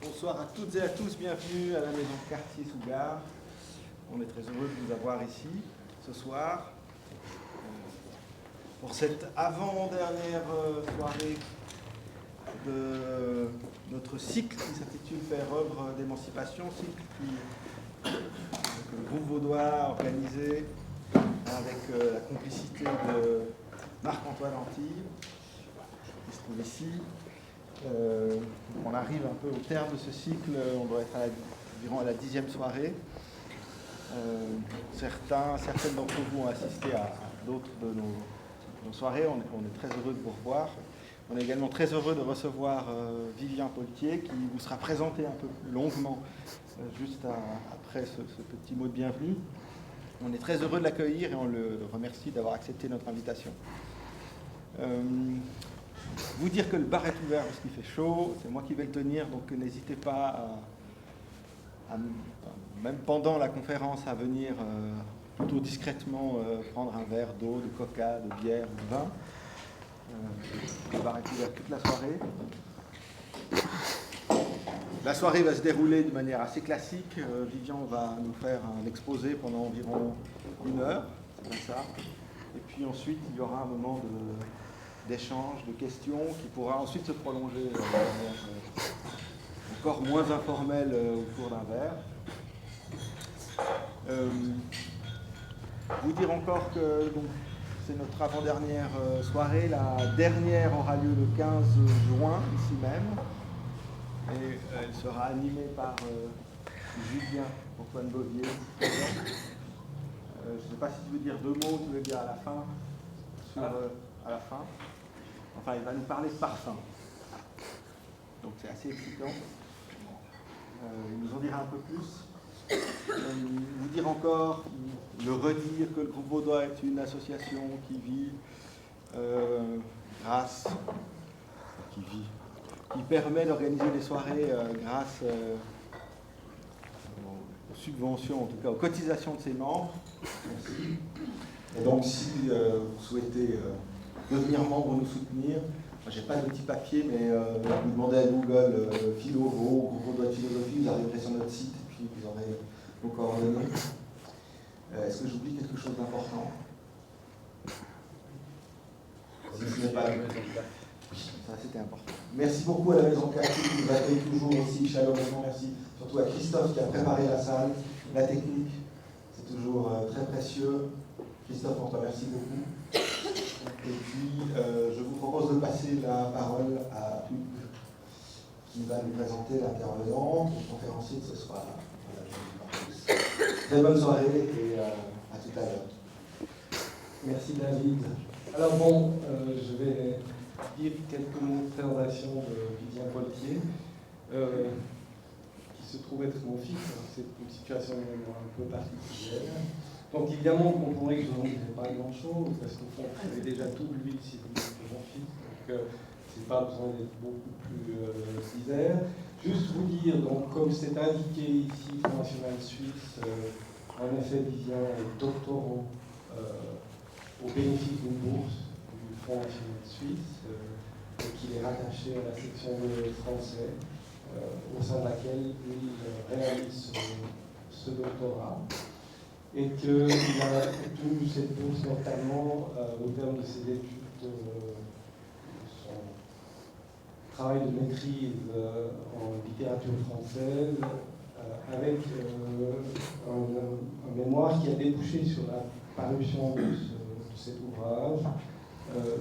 Bonsoir à toutes et à tous, bienvenue à la maison Cartier-sous-Gare. On est très heureux de vous avoir ici ce soir pour cette avant-dernière soirée de notre cycle qui s'intitule Faire œuvre d'émancipation, cycle que le groupe vaudois a organisé avec la complicité de Marc-Antoine Antille, qui se trouve ici. On arrive un peu au terme de ce cycle, on doit être environ à la 10e soirée. Certaines d'entre vous ont assisté à d'autres de nos soirées, on est très heureux de vous revoir. On est également très heureux de recevoir Vivien Poltier qui vous sera présenté un peu plus longuement juste après ce petit mot de bienvenue. On est très heureux de l'accueillir et on le remercie d'avoir accepté notre invitation. Vous dire que le bar est ouvert parce qu'il fait chaud, c'est moi qui vais le tenir, donc n'hésitez pas même pendant la conférence à venir plutôt discrètement prendre un verre d'eau, de coca, de bière, de vin. Le bar est ouvert toute la soirée. La soirée va se dérouler de manière assez classique. Vivian va nous faire un exposé pendant environ 1 heure, c'est comme ça. Et puis ensuite, il y aura un moment d'échange, de questions, qui pourra ensuite se prolonger de manière encore moins informelle autour d'un verre. Vous dire encore que c'est notre avant-dernière soirée. La dernière aura lieu le 15 juin, ici même. Et elle sera animée par Julien Antoine Bovier. Je ne sais pas si tu veux dire 2 mots, tu veux dire à la fin. À la fin. Enfin, il va nous parler de parfum. Donc c'est assez excitant. Il nous en dira un peu plus. Vous dire encore, le redire que le groupe vaudois est une association qui vit qui permet d'organiser des soirées grâce aux subventions, en tout cas aux cotisations de ses membres. Merci. Et donc si vous souhaitez devenir membre ou nous soutenir, je n'ai pas de petit papier, mais vous demandez à Google Philo, groupe vaudois de philosophie, vous arriverez sur notre site et puis vous aurez vos coordonnées. Est-ce que j'oublie quelque chose d'important? Si ce n'est pas ça, c'était important. Merci beaucoup à la Maison Cartier qui nous accueille toujours aussi chaleureusement. Merci surtout à Christophe qui a préparé la salle, la technique. C'est toujours très précieux. Christophe, on te remercie beaucoup. Et puis, je vous propose de passer la parole à Hugues, qui va nous présenter l'intervenante, le conférencier de ce soir. Voilà, très bonne soirée et à tout à l'heure. Merci David. Alors bon, je vais dire quelques mots de présentation de Vivien Poltier, qui se trouve être mon fils. C'est une situation un peu particulière. Donc évidemment, vous comprendrez que je n'en dirai pas grand-chose, parce qu'au fond, vous avez déjà tout lu si vous dites que mon fils, donc c'est pas besoin d'être beaucoup plus divers. Juste vous dire, donc comme c'est indiqué ici, Fonds national suisse, en effet, Vivien est doctorant au bénéfice d'une bourse du Fonds national suisse, et qu'il est rattaché à la section de français, au sein de laquelle il réalise ce doctorat. Et qu'il a obtenu cette bourse notamment au terme de ses études, de son travail de maîtrise en littérature française, avec un mémoire qui a débouché sur la parution de cet ouvrage,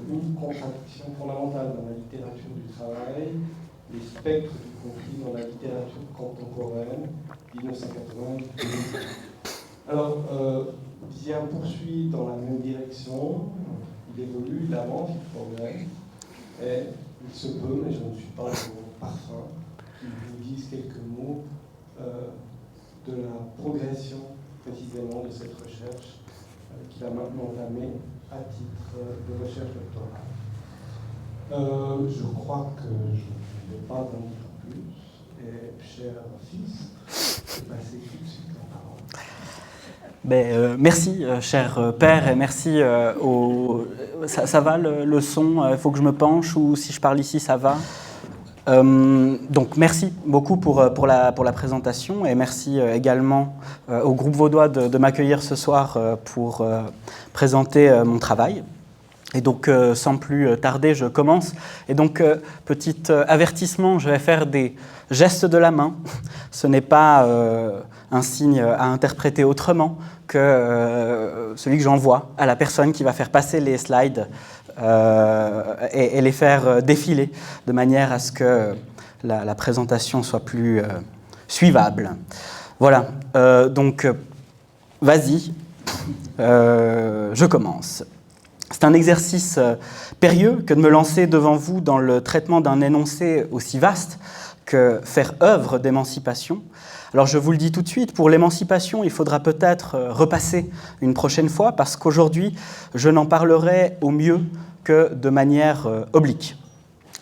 une contradiction fondamentale dans la littérature du travail, les spectres du conflit dans la littérature contemporaine, 1980. Alors, Vivien poursuit dans la même direction, il évolue, il avance, il progresse, et il se peut, mais je ne suis pas au parfum, qu'il vous dise quelques mots de la progression précisément de cette recherche qu'il a maintenant entamée à titre de recherche doctorale. Je crois que je ne vais pas en dire plus, et cher fils, je vais passer tout de suite la parole. Merci, cher père, et merci Ça va le son? Il faut que je me penche ou si je parle ici, ça va? Donc merci beaucoup pour la présentation et merci également au groupe vaudois de m'accueillir ce soir pour présenter mon travail. Et donc sans plus tarder, je commence. Et donc petit avertissement, je vais faire des gestes de la main. Ce n'est pas un signe à interpréter autrement que celui que j'envoie à la personne qui va faire passer les slides et les faire défiler de manière à ce que la présentation soit plus suivable. Voilà, donc vas-y, je commence. C'est un exercice périlleux que de me lancer devant vous dans le traitement d'un énoncé aussi vaste que faire œuvre d'émancipation. Alors je vous le dis tout de suite, pour l'émancipation, il faudra peut-être repasser une prochaine fois parce qu'aujourd'hui, je n'en parlerai au mieux que de manière oblique.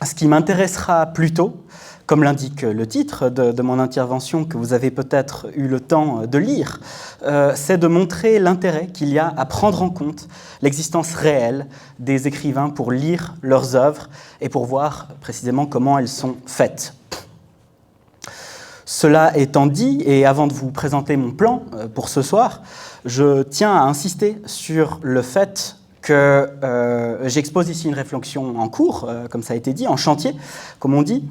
Ce qui m'intéressera plutôt, comme l'indique le titre de mon intervention que vous avez peut-être eu le temps de lire, c'est de montrer l'intérêt qu'il y a à prendre en compte l'existence réelle des écrivains pour lire leurs œuvres et pour voir précisément comment elles sont faites. Cela étant dit, et avant de vous présenter mon plan pour ce soir, je tiens à insister sur le fait que j'expose ici une réflexion en cours, comme ça a été dit, en chantier, comme on dit,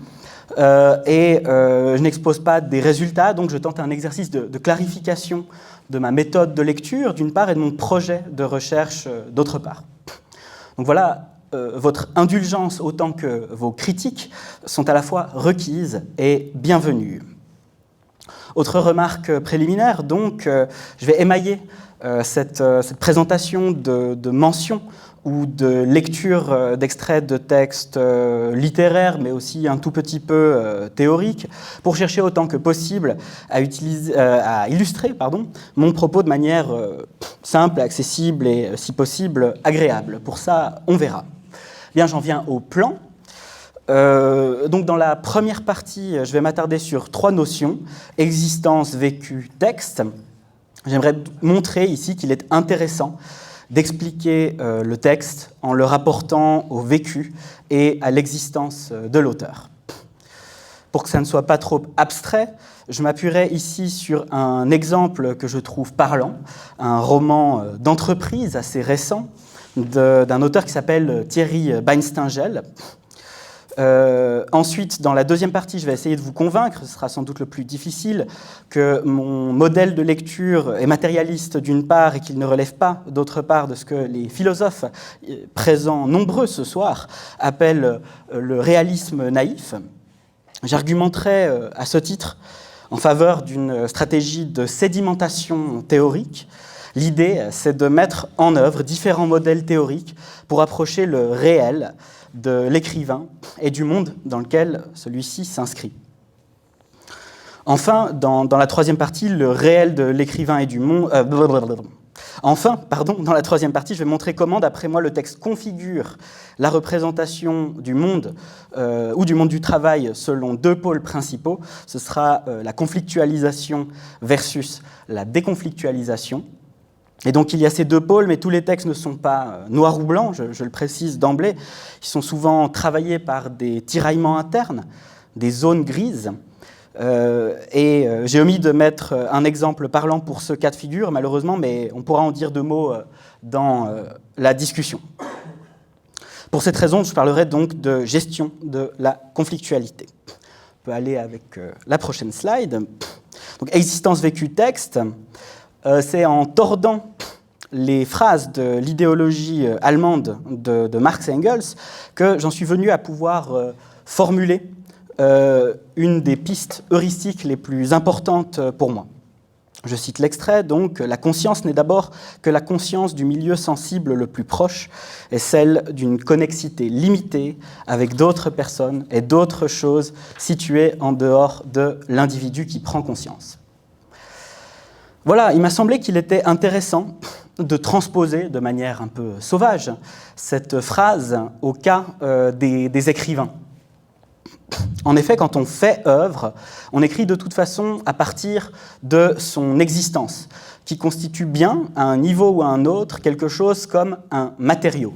et je n'expose pas des résultats, donc je tente un exercice de clarification de ma méthode de lecture, d'une part, et de mon projet de recherche, d'autre part. Donc voilà, votre indulgence autant que vos critiques sont à la fois requises et bienvenues. Autre remarque préliminaire, donc, je vais émailler cette présentation de mentions ou de lecture d'extraits de textes littéraires, mais aussi un tout petit peu théoriques, pour chercher autant que possible à illustrer mon propos de manière simple, accessible et, si possible, agréable. Pour ça, on verra. Bien, j'en viens au plan. Donc dans la première partie, je vais m'attarder sur 3 notions, existence, vécu, texte. J'aimerais montrer ici qu'il est intéressant d'expliquer le texte en le rapportant au vécu et à l'existence de l'auteur. Pour que ça ne soit pas trop abstrait, je m'appuierai ici sur un exemple que je trouve parlant, un roman d'entreprise assez récent d'un auteur qui s'appelle Thierry Beinsteingel. Ensuite, dans la deuxième partie, je vais essayer de vous convaincre, ce sera sans doute le plus difficile, que mon modèle de lecture est matérialiste d'une part et qu'il ne relève pas d'autre part de ce que les philosophes présents nombreux ce soir appellent le réalisme naïf. J'argumenterai à ce titre en faveur d'une stratégie de sédimentation théorique. L'idée, c'est de mettre en œuvre différents modèles théoriques pour approcher le réel de l'écrivain et du monde dans lequel celui-ci s'inscrit. Enfin, dans la troisième partie, le réel de l'écrivain et du monde... dans la troisième partie, je vais montrer comment, d'après moi, le texte configure la représentation du monde ou du monde du travail selon 2 pôles principaux. Ce sera la conflictualisation versus la déconflictualisation. Et donc il y a ces 2 pôles, mais tous les textes ne sont pas noirs ou blancs, je le précise d'emblée. Ils sont souvent travaillés par des tiraillements internes, des zones grises. J'ai omis de mettre un exemple parlant pour ce cas de figure, malheureusement, mais on pourra en dire 2 mots dans la discussion. Pour cette raison, je parlerai donc de gestion de la conflictualité. On peut aller avec la prochaine slide. Donc, existence, vécu, texte. C'est en tordant les phrases de l'idéologie allemande de Marx et Engels que j'en suis venu à pouvoir formuler une des pistes heuristiques les plus importantes pour moi. Je cite l'extrait, donc, « La conscience n'est d'abord que la conscience du milieu sensible le plus proche et celle d'une connexité limitée avec d'autres personnes et d'autres choses situées en dehors de l'individu qui prend conscience. » Voilà, il m'a semblé qu'il était intéressant de transposer de manière un peu sauvage cette phrase au cas des écrivains. En effet, quand on fait œuvre, on écrit de toute façon à partir de son existence, qui constitue bien, à un niveau ou à un autre, quelque chose comme un matériau.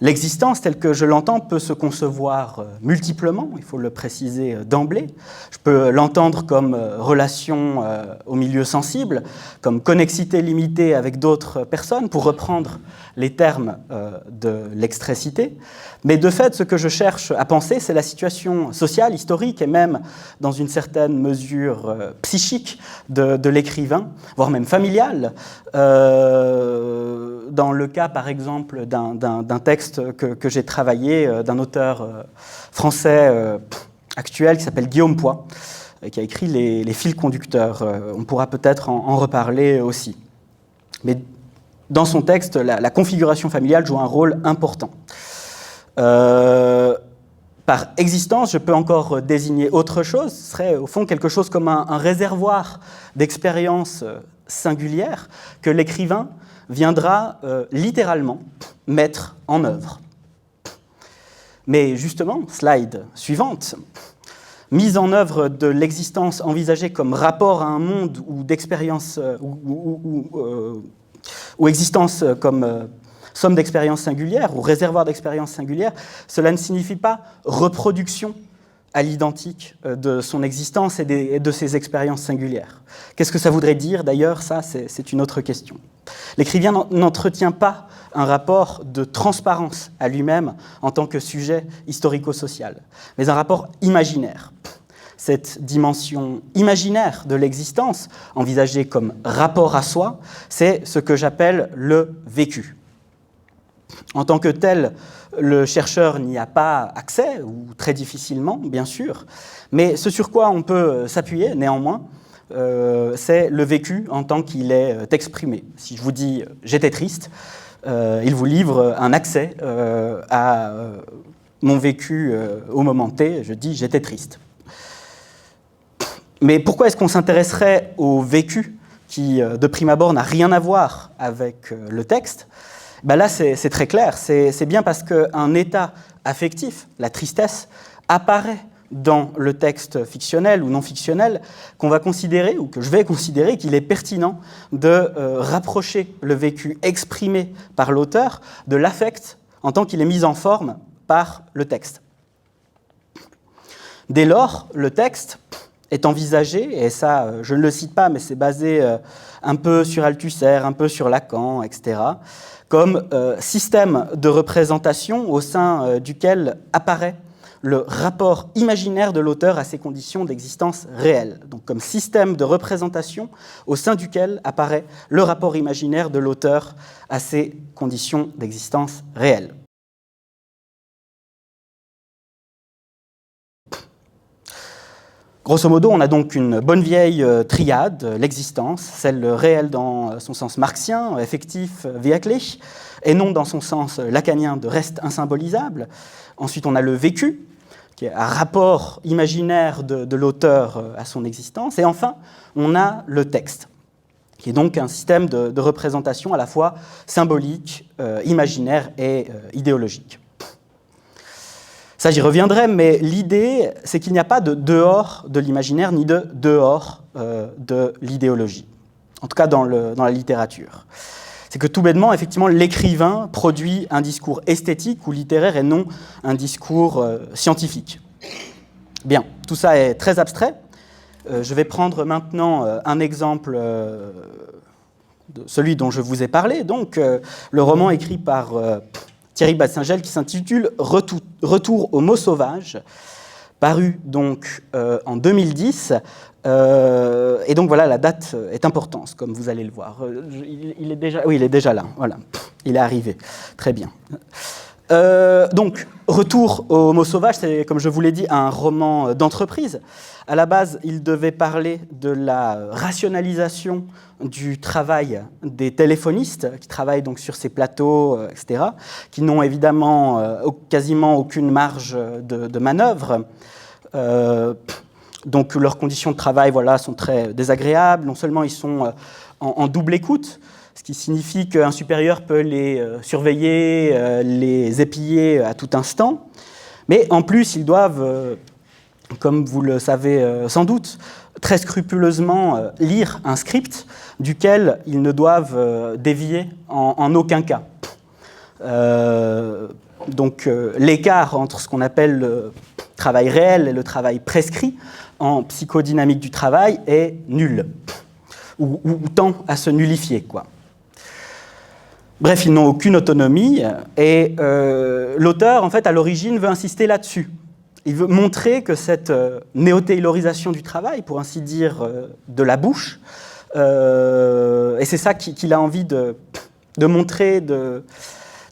L'existence, telle que je l'entends, peut se concevoir multiplement, il faut le préciser d'emblée. Je peux l'entendre comme relation au milieu sensible, comme connexité limitée avec d'autres personnes, pour reprendre les termes de l'extrait cité. Mais de fait, ce que je cherche à penser, c'est la situation sociale, historique et même, dans une certaine mesure psychique de l'écrivain, voire même familiale. Dans le cas, par exemple, d'un texte que j'ai travaillé, d'un auteur français actuel qui s'appelle Guillaume Poix, qui a écrit les fils conducteurs. On pourra peut-être en reparler aussi. Mais dans son texte, la configuration familiale joue un rôle important. Par existence, je peux encore désigner autre chose. Ce serait au fond quelque chose comme un réservoir d'expériences singulières que l'écrivain viendra littéralement mettre en œuvre. Mais justement, slide suivante, mise en œuvre de l'existence envisagée comme rapport à un monde ou d'expérience ou existence comme somme d'expériences singulières ou réservoir d'expériences singulières, cela ne signifie pas reproduction à l'identique de son existence et de ses expériences singulières. Qu'est-ce que ça voudrait dire d'ailleurs? Ça, c'est une autre question. L'écrivain n'entretient pas un rapport de transparence à lui-même en tant que sujet historico-social, mais un rapport imaginaire. Cette dimension imaginaire de l'existence, envisagée comme rapport à soi, c'est ce que j'appelle le vécu. En tant que tel, le chercheur n'y a pas accès, ou très difficilement, bien sûr, mais ce sur quoi on peut s'appuyer, néanmoins, c'est le vécu en tant qu'il est exprimé. Si je vous dis « j'étais triste », il vous livre un accès à mon vécu au moment T, je dis « j'étais triste ». Mais pourquoi est-ce qu'on s'intéresserait au vécu qui, de prime abord, n'a rien à voir avec le texte? Ben là, c'est très clair. C'est bien parce qu'un état affectif, la tristesse, apparaît dans le texte fictionnel ou non fictionnel qu'on va considérer, ou que je vais considérer, qu'il est pertinent de rapprocher le vécu exprimé par l'auteur de l'affect en tant qu'il est mis en forme par le texte. Dès lors, le texte est envisagé, et ça, je ne le cite pas, mais c'est basé un peu sur Althusser, un peu sur Lacan, etc., comme système de représentation au sein duquel apparaît le rapport imaginaire de l'auteur à ses conditions d'existence réelle. Donc comme système de représentation au sein duquel apparaît le rapport imaginaire de l'auteur à ses conditions d'existence réelle. Grosso modo, on a donc une bonne vieille triade, l'existence, celle réelle dans son sens marxien, effectif, wirklich, et non dans son sens lacanien de reste insymbolisable. Ensuite, on a le vécu, qui est un rapport imaginaire de l'auteur à son existence. Et enfin, on a le texte, qui est donc un système de représentation à la fois symbolique, imaginaire et idéologique. Ça, j'y reviendrai, mais l'idée, c'est qu'il n'y a pas de dehors de l'imaginaire, ni de dehors de l'idéologie, en tout cas dans la littérature. C'est que tout bêtement, effectivement, l'écrivain produit un discours esthétique ou littéraire et non un discours scientifique. Bien, tout ça est très abstrait. Je vais prendre maintenant un exemple, de celui dont je vous ai parlé, donc le roman écrit par Thierry Batsingel, qui s'intitule « Retour aux mots sauvages », paru donc en 2010. Et donc voilà, la date est importante, comme vous allez le voir. Il est déjà là, voilà. Il est arrivé, très bien. Donc, Retour aux mots sauvages, c'est, comme je vous l'ai dit, un roman d'entreprise. À la base, il devait parler de la rationalisation du travail des téléphonistes qui travaillent donc sur ces plateaux, etc., qui n'ont évidemment quasiment aucune marge de manœuvre. Donc leurs conditions de travail sont très désagréables. Non seulement ils sont en double écoute, ce qui signifie qu'un supérieur peut les surveiller, les épier à tout instant, mais en plus ils doivent, comme vous le savez sans doute, très scrupuleusement lire un script duquel ils ne doivent dévier en aucun cas. Donc l'écart entre ce qu'on appelle le travail réel et le travail prescrit en psychodynamique du travail est nul, ou tend à se nullifier, quoi. Bref, ils n'ont aucune autonomie, et l'auteur, en fait, à l'origine, veut insister là-dessus. Il veut montrer que cette néo-taylorisation du travail, pour ainsi dire, de la bouche, et c'est ça qu'il a envie de montrer, de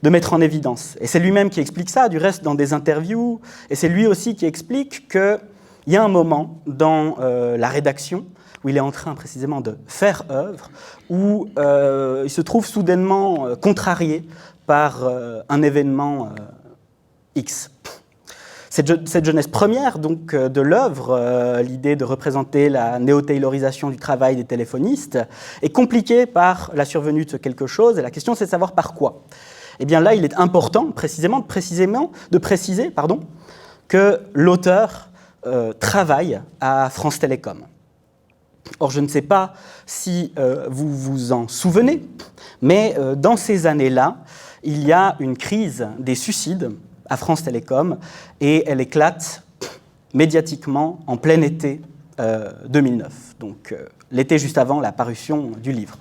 mettre en évidence. Et c'est lui-même qui explique ça, du reste, dans des interviews, et c'est lui aussi qui explique qu'il y a un moment dans la rédaction où il est en train précisément de faire œuvre, où il se trouve soudainement contrarié par un événement X. Cette jeunesse première donc, de l'œuvre, l'idée de représenter la néo-taylorisation du travail des téléphonistes, est compliquée par la survenue de quelque chose, et la question c'est de savoir par quoi. Eh bien là, il est important précisément de préciser que l'auteur travaille à France Télécom. Or, je ne sais pas si vous vous en souvenez, mais dans ces années-là, il y a une crise des suicides à France Télécom, et elle éclate médiatiquement en plein été 2009, donc l'été juste avant la parution du livre.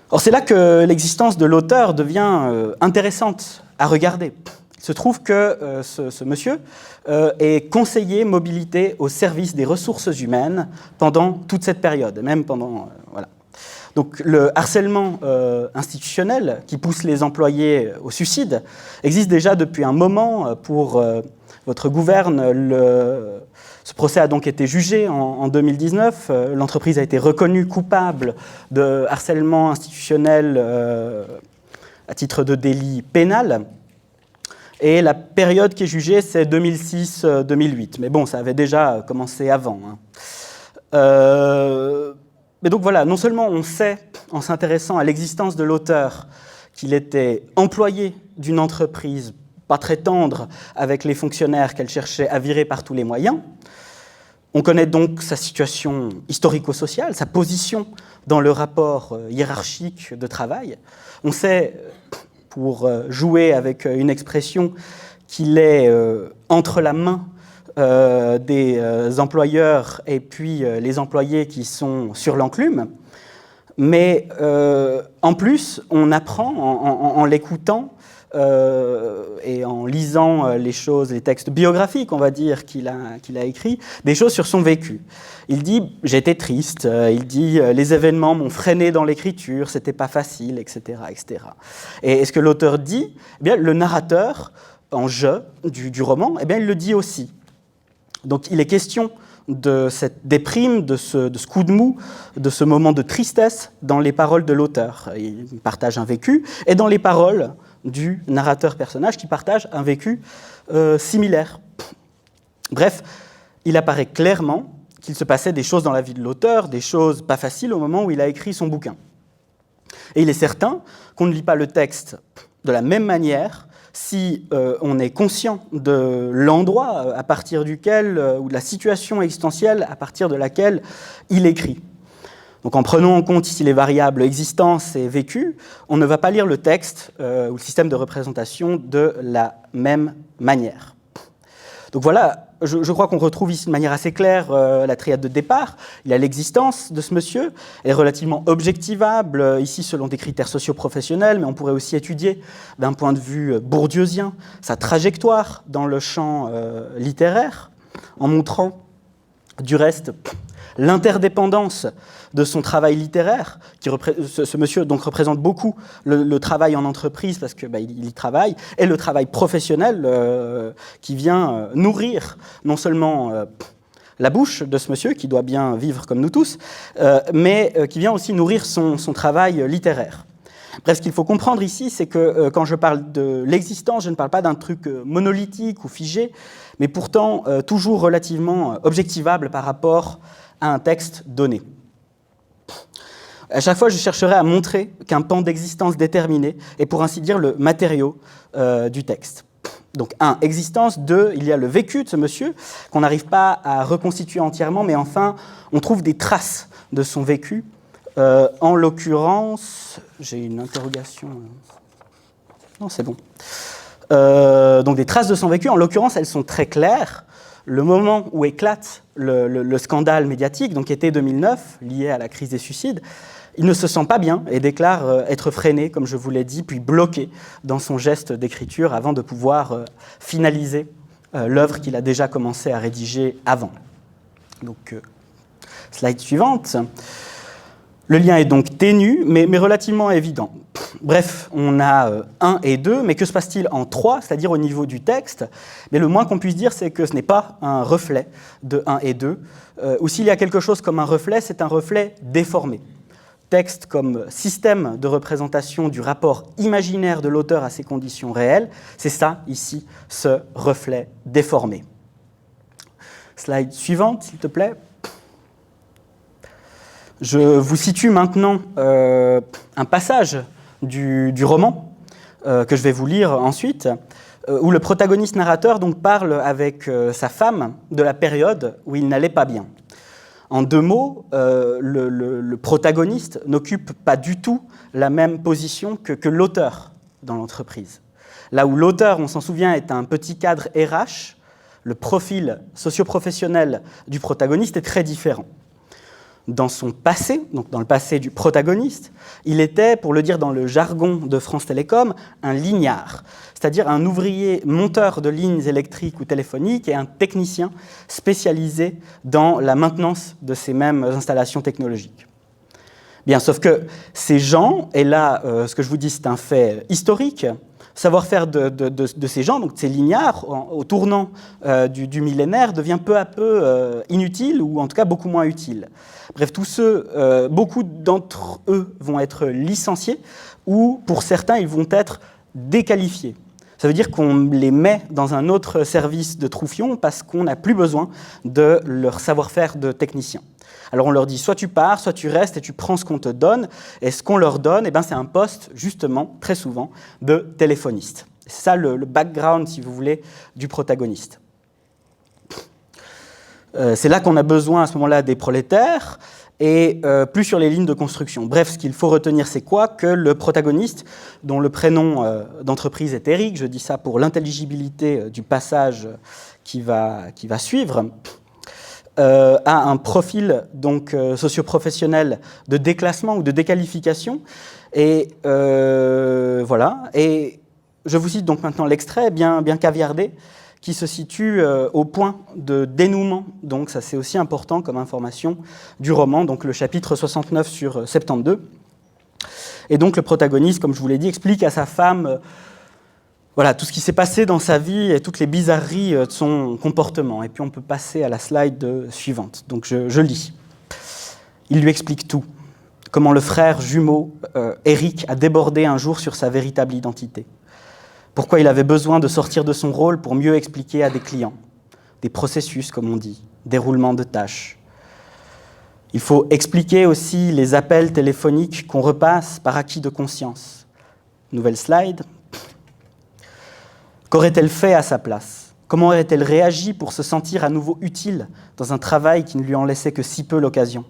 Or, c'est là que l'existence de l'auteur devient intéressante à regarder. Il se trouve que ce monsieur est conseiller mobilité au service des ressources humaines pendant toute cette période, même pendant... voilà. Donc le harcèlement institutionnel qui pousse les employés au suicide existe déjà depuis un moment pour votre gouverne. Ce procès a donc été jugé en 2019. L'entreprise a été reconnue coupable de harcèlement institutionnel à titre de délit pénal. Et la période qui est jugée, c'est 2006-2008. Mais bon, ça avait déjà commencé avant. Mais donc voilà, non seulement on sait, en s'intéressant à l'existence de l'auteur, qu'il était employé d'une entreprise pas très tendre avec les fonctionnaires qu'elle cherchait à virer par tous les moyens, on connaît donc sa situation historico-sociale, sa position dans le rapport hiérarchique de travail. On sait, pour jouer avec une expression, qu'il est entre la main des employeurs et puis les employés qui sont sur l'enclume. Mais en plus, on apprend en l'écoutant et en lisant les textes biographiques, on va dire, qu'il a écrits, des choses sur son vécu. Il dit « j'étais triste », il dit « les événements m'ont freiné dans l'écriture, c'était pas facile, etc. etc. » Et ce que l'auteur dit, eh bien, le narrateur, en « je » du roman, eh bien, il le dit aussi. Donc il est question de cette déprime, de ce coup de mou, de ce moment de tristesse dans les paroles de l'auteur. Il partage un vécu, et dans les paroles du narrateur-personnage qui partage un vécu similaire. Bref, il apparaît clairement qu'il se passait des choses dans la vie de l'auteur, des choses pas faciles au moment où il a écrit son bouquin. Et il est certain qu'on ne lit pas le texte de la même manière si on est conscient de l'endroit à partir duquel, ou de la situation existentielle à partir de laquelle il écrit. Donc en prenant en compte ici les variables existence et vécu, on ne va pas lire le texte ou le système de représentation de la même manière. Donc voilà, je crois qu'on retrouve ici de manière assez claire la triade de départ. Il y a l'existence de ce monsieur, elle est relativement objectivable, ici selon des critères socio-professionnels, mais on pourrait aussi étudier d'un point de vue bourdieusien sa trajectoire dans le champ littéraire, en montrant du reste l'interdépendance de son travail littéraire. Ce monsieur donc représente beaucoup le travail en entreprise parce qu'il y travaille, et le travail professionnel qui vient nourrir non seulement la bouche de ce monsieur, qui doit bien vivre comme nous tous, mais qui vient aussi nourrir son travail littéraire. Bref, ce qu'il faut comprendre ici, c'est que quand je parle de l'existence, je ne parle pas d'un truc monolithique ou figé, mais pourtant toujours relativement objectivable par rapport à un texte donné. À chaque fois, je chercherai à montrer qu'un pan d'existence déterminé est pour ainsi dire le matériau du texte. Donc 1, existence, 2, il y a le vécu de ce monsieur qu'on n'arrive pas à reconstituer entièrement, mais enfin, on trouve des traces de son vécu. En l'occurrence, j'ai une interrogation Non, c'est bon. Donc des traces de sang vécu, en l'occurrence, elles sont très claires. Le moment où éclate le scandale médiatique, donc été 2009, lié à la crise des suicides, il ne se sent pas bien et déclare être freiné, comme je vous l'ai dit, puis bloqué dans son geste d'écriture avant de pouvoir finaliser l'œuvre qu'il a déjà commencé à rédiger avant. Donc, slide suivante. Le lien est donc ténu, mais relativement évident. Bref, on a 1 et 2, mais que se passe-t-il en 3, c'est-à-dire au niveau du texte? Mais le moins qu'on puisse dire, c'est que ce n'est pas un reflet de 1 et 2, ou s'il y a quelque chose comme un reflet, c'est un reflet déformé. Texte comme système de représentation du rapport imaginaire de l'auteur à ses conditions réelles, c'est ça, ici, ce reflet déformé. Slide suivante, s'il te plaît. Je vous situe maintenant un passage du roman que je vais vous lire ensuite, où le protagoniste narrateur donc, parle avec sa femme de la période où il n'allait pas bien. En 2 mots, le protagoniste n'occupe pas du tout la même position que l'auteur dans l'entreprise. Là où l'auteur, on s'en souvient, est un petit cadre RH, le profil socio-professionnel du protagoniste est très différent. Dans son passé, donc dans le passé du protagoniste, il était, pour le dire dans le jargon de France Télécom, un lignard, c'est-à-dire un ouvrier monteur de lignes électriques ou téléphoniques et un technicien spécialisé dans la maintenance de ces mêmes installations technologiques. Bien, sauf que ces gens, et là, ce que je vous dis, c'est un fait historique, savoir-faire de ces gens, donc de ces lignards, au tournant du millénaire, devient peu à peu inutile, ou en tout cas beaucoup moins utile. Bref, tous ceux, beaucoup d'entre eux vont être licenciés, ou pour certains, ils vont être déqualifiés. Ça veut dire qu'on les met dans un autre service de troufion parce qu'on n'a plus besoin de leur savoir-faire de technicien. Alors on leur dit, soit tu pars, soit tu restes et tu prends ce qu'on te donne. Et ce qu'on leur donne, eh ben, c'est un poste, justement, très souvent, de téléphoniste. C'est ça le background, si vous voulez, du protagoniste. C'est là qu'on a besoin, à ce moment-là, des prolétaires, et plus sur les lignes de construction. Bref, ce qu'il faut retenir, c'est quoi? Que le protagoniste, dont le prénom d'entreprise est Eric, je dis ça pour l'intelligibilité du passage qui va suivre, a un profil donc socio-professionnel de déclassement ou de déqualification. Et voilà. Et je vous cite donc maintenant l'extrait, bien caviardé, qui se situe au point de dénouement. Donc ça, c'est aussi important comme information du roman, donc le chapitre 69 sur 72. Et donc le protagoniste, comme je vous l'ai dit, explique à sa femme voilà, tout ce qui s'est passé dans sa vie et toutes les bizarreries de son comportement. Et puis on peut passer à la slide suivante. Donc je lis. Il lui explique tout. Comment le frère jumeau, Eric, a débordé un jour sur sa véritable identité. Pourquoi il avait besoin de sortir de son rôle pour mieux expliquer à des clients. Des processus, comme on dit, déroulement de tâches. Il faut expliquer aussi les appels téléphoniques qu'on repasse par acquis de conscience. Nouvelle slide. Qu'aurait-elle fait à sa place? Comment aurait-elle réagi pour se sentir à nouveau utile dans un travail qui ne lui en laissait que si peu l'occasion?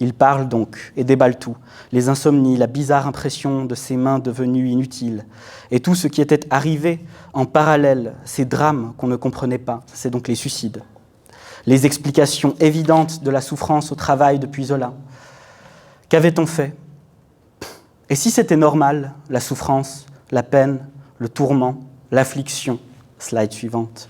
Il parle donc et déballe tout, les insomnies, la bizarre impression de ses mains devenues inutiles, et tout ce qui était arrivé en parallèle, ces drames qu'on ne comprenait pas, c'est donc les suicides. Les explications évidentes de la souffrance au travail depuis Zola. Qu'avait-on fait? Et si c'était normal, la souffrance, la peine, le tourment, l'affliction, slide suivante,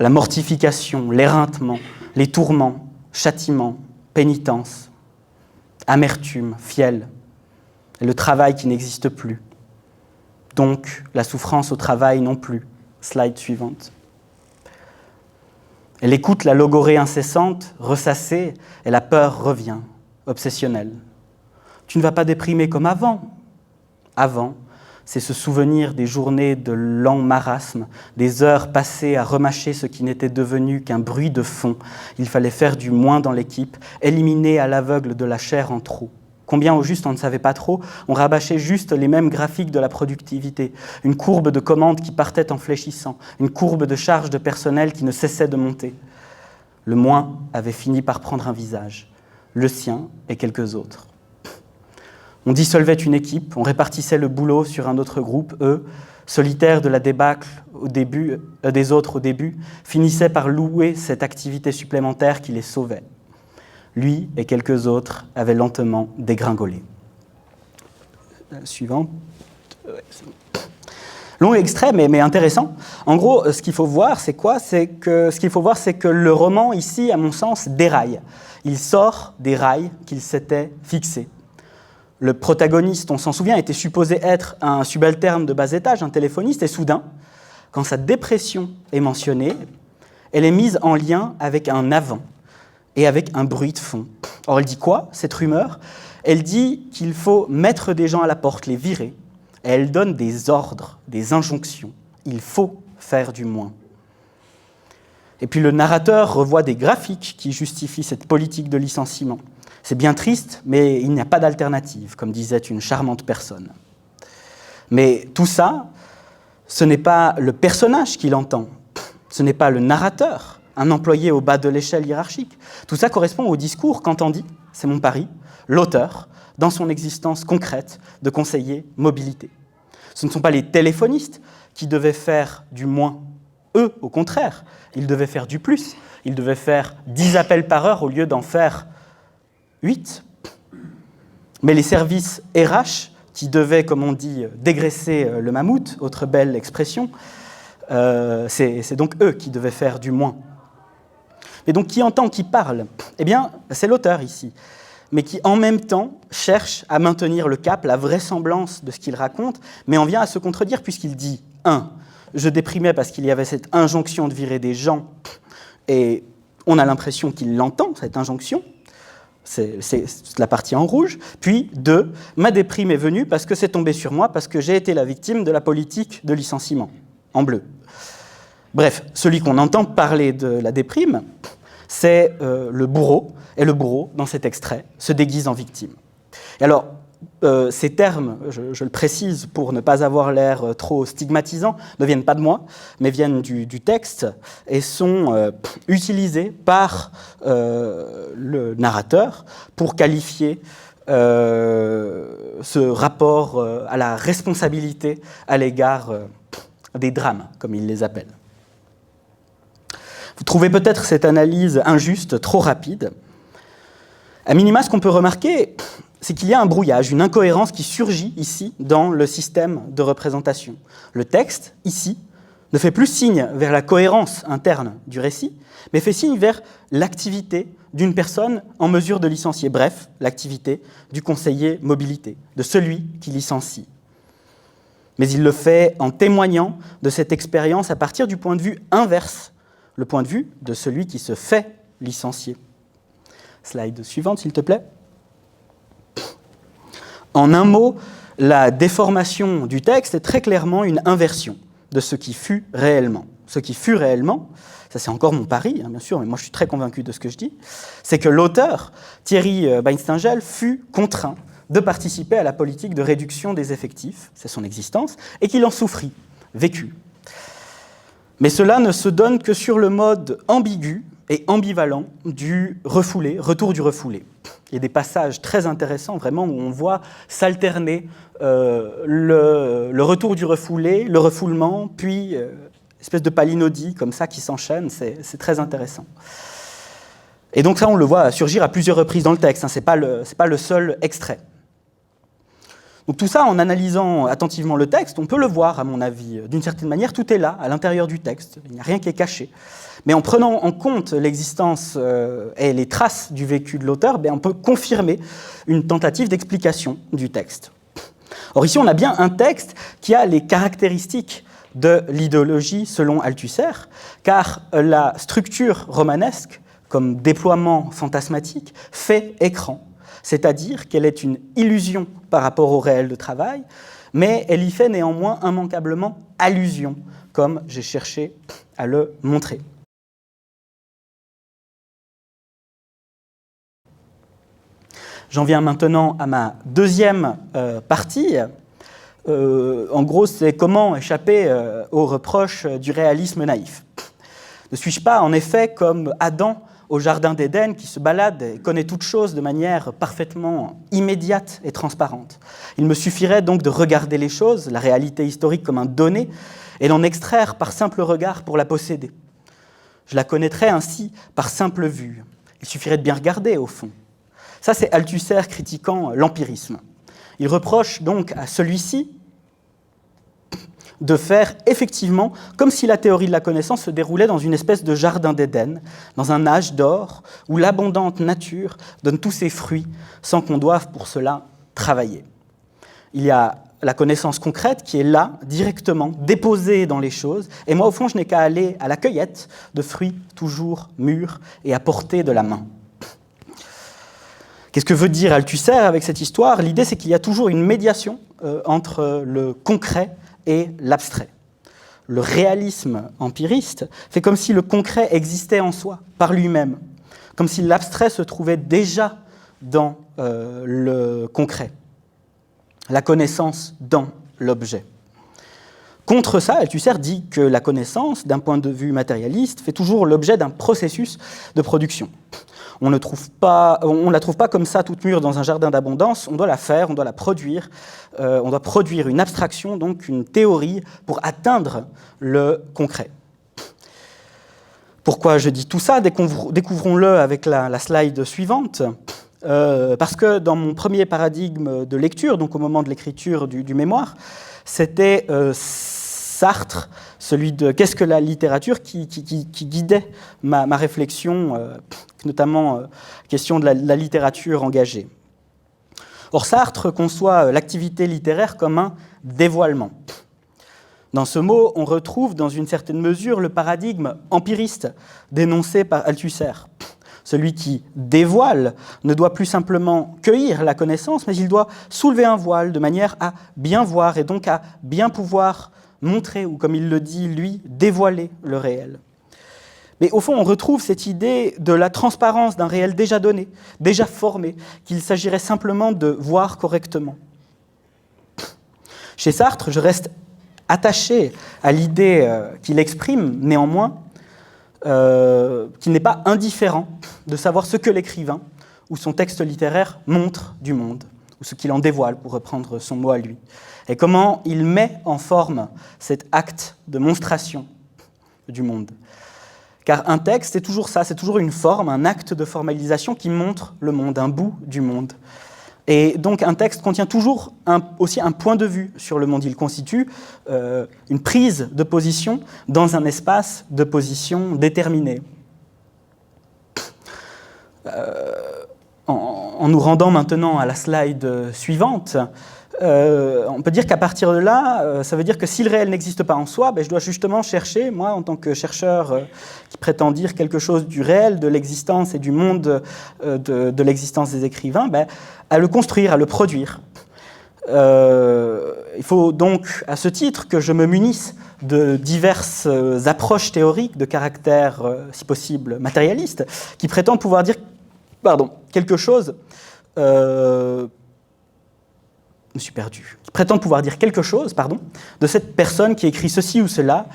la mortification, l'éreintement, les tourments, châtiments, pénitence, amertume, fiel, et le travail qui n'existe plus. Donc, la souffrance au travail non plus. Slide suivante. Elle écoute la logorée incessante, ressassée, et la peur revient, obsessionnelle. Tu ne vas pas déprimer comme avant. Avant, c'est se souvenir des journées de lent marasme, des heures passées à remâcher ce qui n'était devenu qu'un bruit de fond. Il fallait faire du moins dans l'équipe, éliminer à l'aveugle de la chair en trop. Combien au juste on ne savait pas trop, on rabâchait juste les mêmes graphiques de la productivité, une courbe de commandes qui partait en fléchissant, une courbe de charge de personnel qui ne cessait de monter. Le moins avait fini par prendre un visage, le sien et quelques autres. On dissolvait une équipe, on répartissait le boulot sur un autre groupe. Eux, solitaires de la débâcle des autres au début, finissaient par louer cette activité supplémentaire qui les sauvait. Lui et quelques autres avaient lentement dégringolé. Suivant. Long extrait, mais intéressant. En gros, ce qu'il faut voir, c'est quoi ? C'est que le roman, ici, à mon sens, déraille. Il sort des rails qu'il s'était fixés. Le protagoniste, on s'en souvient, était supposé être un subalterne de bas étage, un téléphoniste, et soudain, quand sa dépression est mentionnée, elle est mise en lien avec un avant et avec un bruit de fond. Or, elle dit quoi, cette rumeur ? Elle dit qu'il faut mettre des gens à la porte, les virer. Et elle donne des ordres, des injonctions. Il faut faire du moins. Et puis le narrateur revoit des graphiques qui justifient cette politique de licenciement. C'est bien triste, mais il n'y a pas d'alternative, comme disait une charmante personne. Mais tout ça, ce n'est pas le personnage qui l'entend, ce n'est pas le narrateur, un employé au bas de l'échelle hiérarchique. Tout ça correspond au discours qu'entendit, c'est mon pari, l'auteur, dans son existence concrète de conseiller mobilité. Ce ne sont pas les téléphonistes qui devaient faire du moins. Eux, au contraire, ils devaient faire du plus. Ils devaient faire 10 appels par heure au lieu d'en faire 8. Mais les services RH, qui devaient, comme on dit, dégraisser le mammouth, autre belle expression, c'est donc eux qui devaient faire du moins. Et donc, qui entend, qui parle ? Eh bien, c'est l'auteur ici, mais qui en même temps cherche à maintenir le cap, la vraisemblance de ce qu'il raconte, mais en vient à se contredire puisqu'il dit 1. Je déprimais parce qu'il y avait cette injonction de virer des gens, et on a l'impression qu'il l'entend, cette injonction, c'est la partie en rouge. Puis 2, ma déprime est venue parce que c'est tombé sur moi, parce que j'ai été la victime de la politique de licenciement, en bleu. Bref, celui qu'on entend parler de la déprime, c'est le bourreau, et le bourreau, dans cet extrait, se déguise en victime. Et alors, ces termes, je le précise pour ne pas avoir l'air trop stigmatisant, ne viennent pas de moi, mais viennent du texte et sont utilisés par le narrateur pour qualifier ce rapport à la responsabilité à l'égard des drames, comme il les appelle. Vous trouvez peut-être cette analyse injuste, trop rapide. À minima, ce qu'on peut remarquer, c'est qu'il y a un brouillage, une incohérence qui surgit ici dans le système de représentation. Le texte, ici, ne fait plus signe vers la cohérence interne du récit, mais fait signe vers l'activité d'une personne en mesure de licencier. Bref, l'activité du conseiller mobilité, de celui qui licencie. Mais il le fait en témoignant de cette expérience à partir du point de vue inverse, le point de vue de celui qui se fait licencier. Slide suivante, s'il te plaît. En un mot, la déformation du texte est très clairement une inversion de ce qui fut réellement. Ce qui fut réellement, ça c'est encore mon pari, bien sûr, mais moi je suis très convaincu de ce que je dis, c'est que l'auteur, Thierry Beinsteingel, fut contraint de participer à la politique de réduction des effectifs, c'est son existence, et qu'il en souffrit, vécu. Mais cela ne se donne que sur le mode ambigu et ambivalent du refoulé, retour du refoulé. Il y a des passages très intéressants, vraiment, où on voit s'alterner le retour du refoulé, le refoulement, puis espèce de palinodie comme ça qui s'enchaîne, c'est très intéressant. Et donc ça, on le voit surgir à plusieurs reprises dans le texte, hein, c'est pas le seul extrait. Donc tout ça, en analysant attentivement le texte, on peut le voir, à mon avis. D'une certaine manière, tout est là, à l'intérieur du texte. Il n'y a rien qui est caché. Mais en prenant en compte l'existence et les traces du vécu de l'auteur, on peut confirmer une tentative d'explication du texte. Or ici, on a bien un texte qui a les caractéristiques de l'idéologie selon Althusser, car la structure romanesque, comme déploiement fantasmatique, fait écran. C'est-à-dire qu'elle est une illusion par rapport au réel de travail, mais elle y fait néanmoins immanquablement allusion, comme j'ai cherché à le montrer. J'en viens maintenant à ma deuxième partie. En gros, c'est comment échapper aux reproches du réalisme naïf. Ne suis-je pas, en effet, comme Adam au jardin d'Éden qui se balade et connaît toute chose de manière parfaitement immédiate et transparente. Il me suffirait donc de regarder les choses, la réalité historique comme un donné, et d'en extraire par simple regard pour la posséder. Je la connaîtrais ainsi par simple vue. Il suffirait de bien regarder, au fond. Ça, c'est Althusser critiquant l'empirisme. Il reproche donc à celui-ci de faire effectivement comme si la théorie de la connaissance se déroulait dans une espèce de jardin d'Éden, dans un âge d'or où l'abondante nature donne tous ses fruits sans qu'on doive pour cela travailler. Il y a la connaissance concrète qui est là, directement, déposée dans les choses, et moi, au fond, je n'ai qu'à aller à la cueillette de fruits toujours mûrs et à portée de la main. Qu'est-ce que veut dire Althusser avec cette histoire? L'idée, c'est qu'il y a toujours une médiation entre le concret et l'abstrait. Le réalisme empiriste fait comme si le concret existait en soi, par lui-même, comme si l'abstrait se trouvait déjà dans le concret, la connaissance dans l'objet. Contre ça, Althusser dit que la connaissance, d'un point de vue matérialiste, fait toujours l'objet d'un processus de production. On ne la trouve pas comme ça toute mûre dans un jardin d'abondance, on doit la faire, on doit la produire, on doit produire une abstraction, donc une théorie, pour atteindre le concret. Pourquoi je dis tout ça? Découvrons-le avec la slide suivante. Parce que dans mon premier paradigme de lecture, donc au moment de l'écriture du mémoire, c'était Sartre, celui de « Qu'est-ce que la littérature ?» qui guidait ma réflexion, notamment question de la littérature engagée. Or, Sartre conçoit l'activité littéraire comme un dévoilement. Dans ce mot, on retrouve dans une certaine mesure le paradigme empiriste dénoncé par Althusser. Celui qui dévoile ne doit plus simplement cueillir la connaissance, mais il doit soulever un voile de manière à bien voir et donc à bien pouvoir montrer, ou comme il le dit, lui, dévoiler le réel. Mais au fond, on retrouve cette idée de la transparence d'un réel déjà donné, déjà formé, qu'il s'agirait simplement de voir correctement. Chez Sartre, je reste attaché à l'idée qu'il exprime, néanmoins, qu'il n'est pas indifférent de savoir ce que l'écrivain ou son texte littéraire montre du monde, ou ce qu'il en dévoile, pour reprendre son mot à lui, et comment il met en forme cet acte de monstration du monde. Car un texte, c'est toujours ça, c'est toujours une forme, un acte de formalisation qui montre le monde, un bout du monde. Et donc un texte contient toujours aussi un point de vue sur le monde. Il constitue une prise de position dans un espace de position déterminé. En nous rendant maintenant à la slide suivante, on peut dire qu'à partir de là, ça veut dire que si le réel n'existe pas en soi, je dois justement chercher, moi, en tant que chercheur qui prétend dire quelque chose du réel, de l'existence et du monde de l'existence des écrivains, à le construire, à le produire. Il faut donc, à ce titre, que je me munisse de diverses approches théoriques de caractère, si possible, matérialiste, qui prétendent pouvoir dire quelque chose... Je me suis perdu. Qui prétendent pouvoir dire quelque chose, de cette personne qui écrit ceci ou cela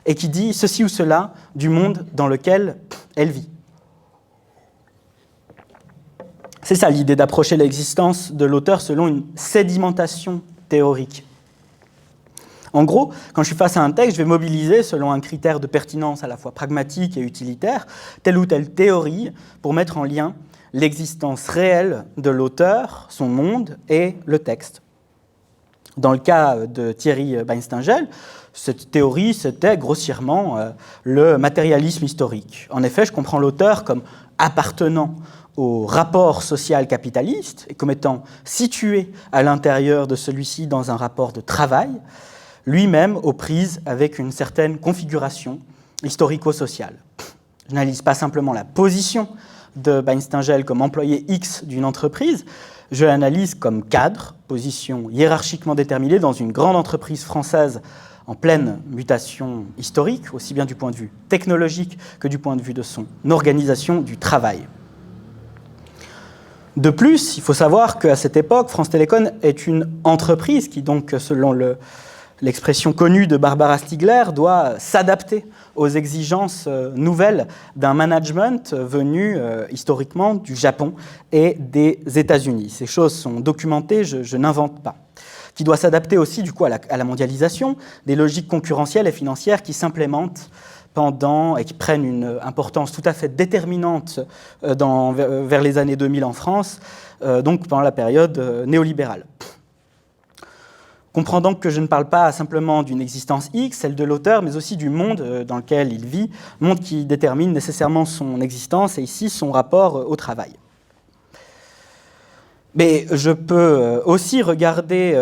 et qui dit ceci ou cela du monde dans lequel elle vit. C'est ça l'idée d'approcher l'existence de l'auteur selon une sédimentation théorique. En gros, quand je suis face à un texte, je vais mobiliser, selon un critère de pertinence à la fois pragmatique et utilitaire, telle ou telle théorie pour mettre en lien l'existence réelle de l'auteur, son monde et le texte. Dans le cas de Thierry Beinsteingel, cette théorie, c'était grossièrement le matérialisme historique. En effet, je comprends l'auteur comme appartenant au rapport social capitaliste et comme étant situé à l'intérieur de celui-ci dans un rapport de travail, lui-même aux prises avec une certaine configuration historico-sociale. Je n'analyse pas simplement la position de Beinsteingel comme employé X d'une entreprise, je l'analyse comme cadre, position hiérarchiquement déterminée dans une grande entreprise française en pleine mutation historique, aussi bien du point de vue technologique que du point de vue de son organisation du travail. De plus, il faut savoir qu'à cette époque, France Télécom est une entreprise qui, donc, selon L'expression connue de Barbara Stiegler doit s'adapter aux exigences nouvelles d'un management venu historiquement du Japon et des États-Unis. Ces choses sont documentées, je n'invente pas. Qui doit s'adapter aussi du coup à la mondialisation, des logiques concurrentielles et financières qui s'implémentent pendant et qui prennent une importance tout à fait déterminante vers les années 2000 en France, donc pendant la période néolibérale. Comprends donc que je ne parle pas simplement d'une existence X, celle de l'auteur, mais aussi du monde dans lequel il vit, monde qui détermine nécessairement son existence et ici son rapport au travail. Mais je peux aussi regarder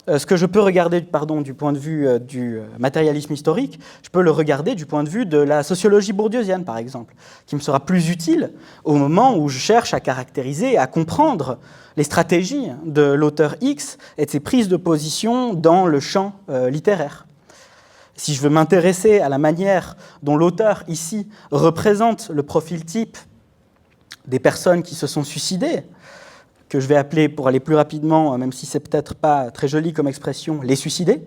ce que je peux regarder du point de vue du matérialisme historique, je peux le regarder du point de vue de la sociologie bourdieusienne, par exemple, qui me sera plus utile au moment où je cherche à caractériser et à comprendre les stratégies de l'auteur X et de ses prises de position dans le champ littéraire. Si je veux m'intéresser à la manière dont l'auteur, ici, représente le profil type des personnes qui se sont suicidées, que je vais appeler, pour aller plus rapidement, même si c'est peut-être pas très joli comme expression, les suicidés.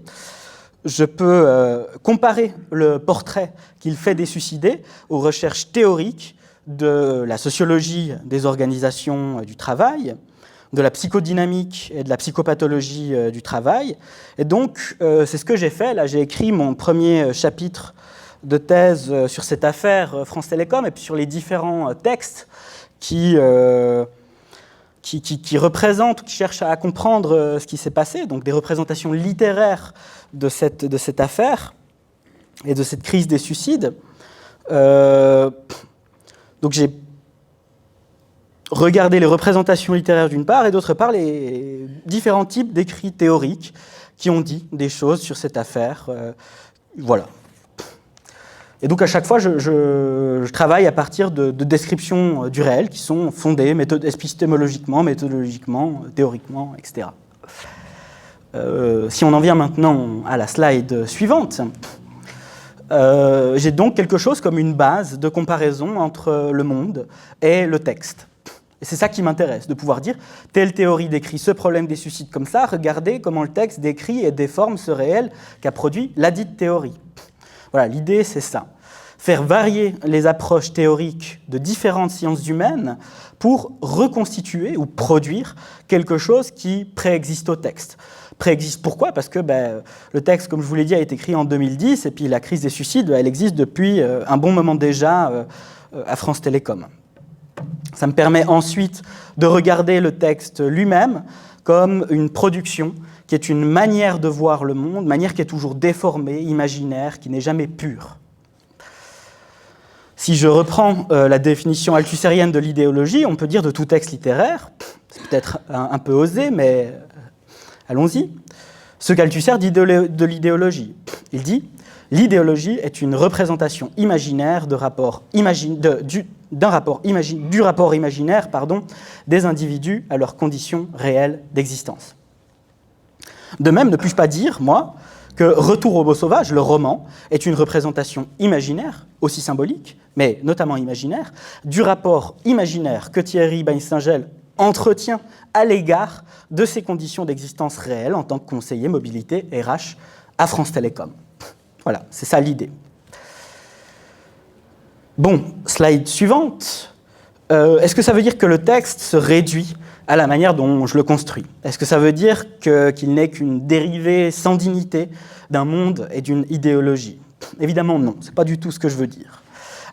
Je peux comparer le portrait qu'il fait des suicidés aux recherches théoriques de la sociologie des organisations du travail, de la psychodynamique et de la psychopathologie du travail. Et donc, c'est ce que j'ai fait. Là, j'ai écrit mon premier chapitre de thèse sur cette affaire France Télécom et puis sur les différents textes qui représentent, qui cherchent à comprendre ce qui s'est passé, donc des représentations littéraires de cette affaire et de cette crise des suicides. Donc j'ai regardé les représentations littéraires d'une part, et d'autre part les différents types d'écrits théoriques qui ont dit des choses sur cette affaire. Voilà. Et donc à chaque fois, je travaille à partir de descriptions du réel qui sont fondées épistémologiquement, méthodologiquement, théoriquement, etc. Si on en vient maintenant à la slide suivante, j'ai donc quelque chose comme une base de comparaison entre le monde et le texte. Et c'est ça qui m'intéresse, de pouvoir dire telle théorie décrit ce problème des suicides comme ça, regardez comment le texte décrit et déforme ce réel qu'a produit ladite théorie. Voilà, l'idée, c'est ça. Faire varier les approches théoriques de différentes sciences humaines pour reconstituer ou produire quelque chose qui préexiste au texte. Préexiste pourquoi ? Parce que le texte, comme je vous l'ai dit, a été écrit en 2010, et puis la crise des suicides, elle existe depuis un bon moment déjà à France Télécom. Ça me permet ensuite de regarder le texte lui-même comme une production qui est une manière de voir le monde, manière qui est toujours déformée, imaginaire, qui n'est jamais pure. Si je reprends la définition althusérienne de l'idéologie, on peut dire de tout texte littéraire, c'est peut-être un peu osé, mais allons-y, ce qu'Althusser dit de l'idéologie. Il dit « L'idéologie est une représentation imaginaire du rapport imaginaire des individus à leurs conditions réelles d'existence. » De même, ne puis-je pas dire, moi, que Retour au beau sauvage, le roman, est une représentation imaginaire, aussi symbolique, mais notamment imaginaire, du rapport imaginaire que Thierry Beinsinger entretient à l'égard de ses conditions d'existence réelles en tant que conseiller mobilité RH à France Télécom. Voilà, c'est ça l'idée. Bon, slide suivante. Est-ce que ça veut dire que le texte se réduit à la manière dont je le construis ? Est-ce que ça veut dire qu'il n'est qu'une dérivée sans dignité d'un monde et d'une idéologie ? Évidemment non, ce n'est pas du tout ce que je veux dire.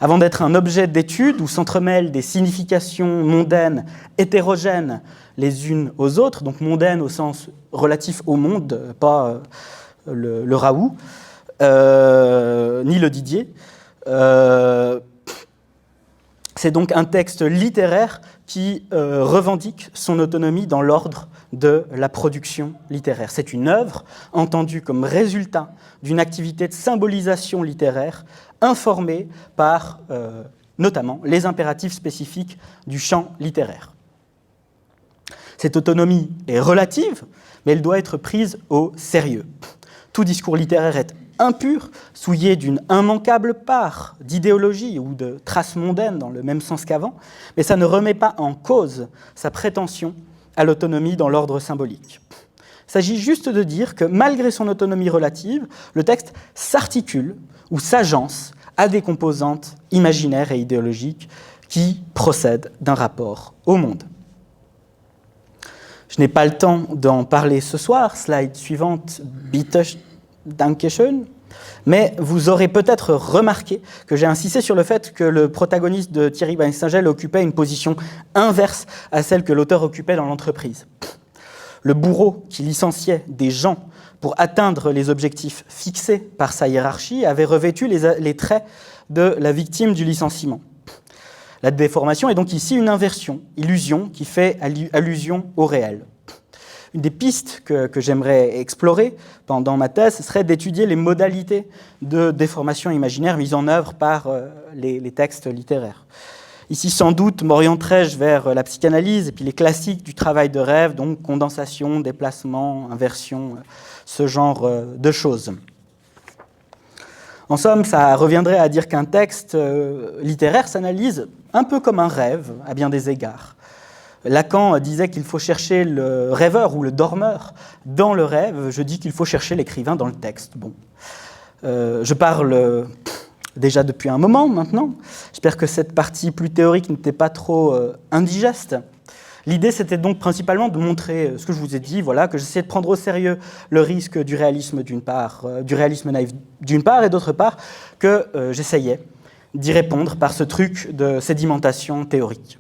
Avant d'être un objet d'étude où s'entremêlent des significations mondaines, hétérogènes les unes aux autres, donc mondaines au sens relatif au monde, pas le Raoult, ni le Didier, c'est donc un texte littéraire qui revendique son autonomie dans l'ordre de la production littéraire. C'est une œuvre entendue comme résultat d'une activité de symbolisation littéraire informée par notamment les impératifs spécifiques du champ littéraire. Cette autonomie est relative, mais elle doit être prise au sérieux. Tout discours littéraire est impur, souillé d'une immanquable part d'idéologie ou de traces mondaines dans le même sens qu'avant, mais ça ne remet pas en cause sa prétention à l'autonomie dans l'ordre symbolique. s'agit juste de dire que malgré son autonomie relative, le texte s'articule ou s'agence à des composantes imaginaires et idéologiques qui procèdent d'un rapport au monde. Je n'ai pas le temps d'en parler ce soir, slide suivante, bitte, dankeschön, mais vous aurez peut-être remarqué que j'ai insisté sur le fait que le protagoniste de Thierry Banistingel occupait une position inverse à celle que l'auteur occupait dans l'entreprise. Le bourreau qui licenciait des gens pour atteindre les objectifs fixés par sa hiérarchie avait revêtu les traits de la victime du licenciement. La déformation est donc ici une inversion, illusion, qui fait allusion au réel. Une des pistes que j'aimerais explorer pendant ma thèse serait d'étudier les modalités de déformation imaginaire mises en œuvre par les textes littéraires. Ici, sans doute, m'orienterai-je vers la psychanalyse et puis les classiques du travail de rêve, donc condensation, déplacement, inversion, ce genre de choses. En somme, ça reviendrait à dire qu'un texte littéraire s'analyse un peu comme un rêve, à bien des égards. Lacan disait qu'il faut chercher le rêveur ou le dormeur dans le rêve. Je dis qu'il faut chercher l'écrivain dans le texte. Bon. Je parle déjà depuis un moment maintenant. J'espère que cette partie plus théorique n'était pas trop indigeste. L'idée, c'était donc principalement de montrer ce que je vous ai dit, voilà, que j'essayais de prendre au sérieux le risque du réalisme d'une part, du réalisme naïf d'une part, et d'autre part, que j'essayais d'y répondre par ce truc de sédimentation théorique.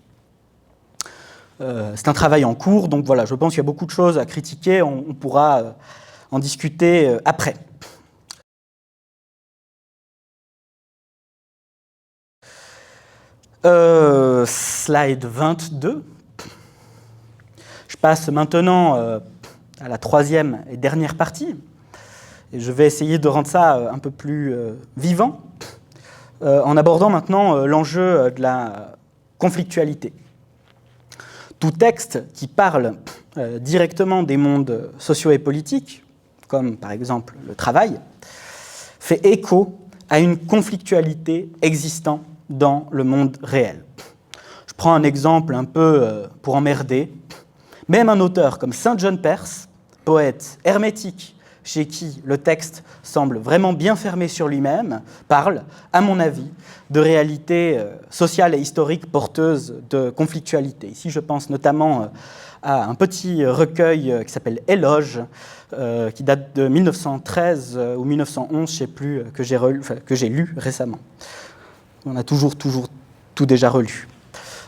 C'est un travail en cours, donc voilà, je pense qu'il y a beaucoup de choses à critiquer, on pourra en discuter après. Slide 22. Je passe maintenant à la troisième et dernière partie, et je vais essayer de rendre ça un peu plus vivant, en abordant maintenant l'enjeu de la conflictualité. Tout texte qui parle directement des mondes sociaux et politiques, comme par exemple le travail, fait écho à une conflictualité existant dans le monde réel. Je prends un exemple un peu pour emmerder. Même un auteur comme Saint John Perse, poète hermétique, chez qui le texte semble vraiment bien fermé sur lui-même, parle, à mon avis, de réalités sociales et historiques porteuses de conflictualité. Ici, je pense notamment à un petit recueil qui s'appelle « Éloge », qui date de 1913 ou 1911, je ne sais plus, que j'ai lu récemment. On a toujours tout déjà relu.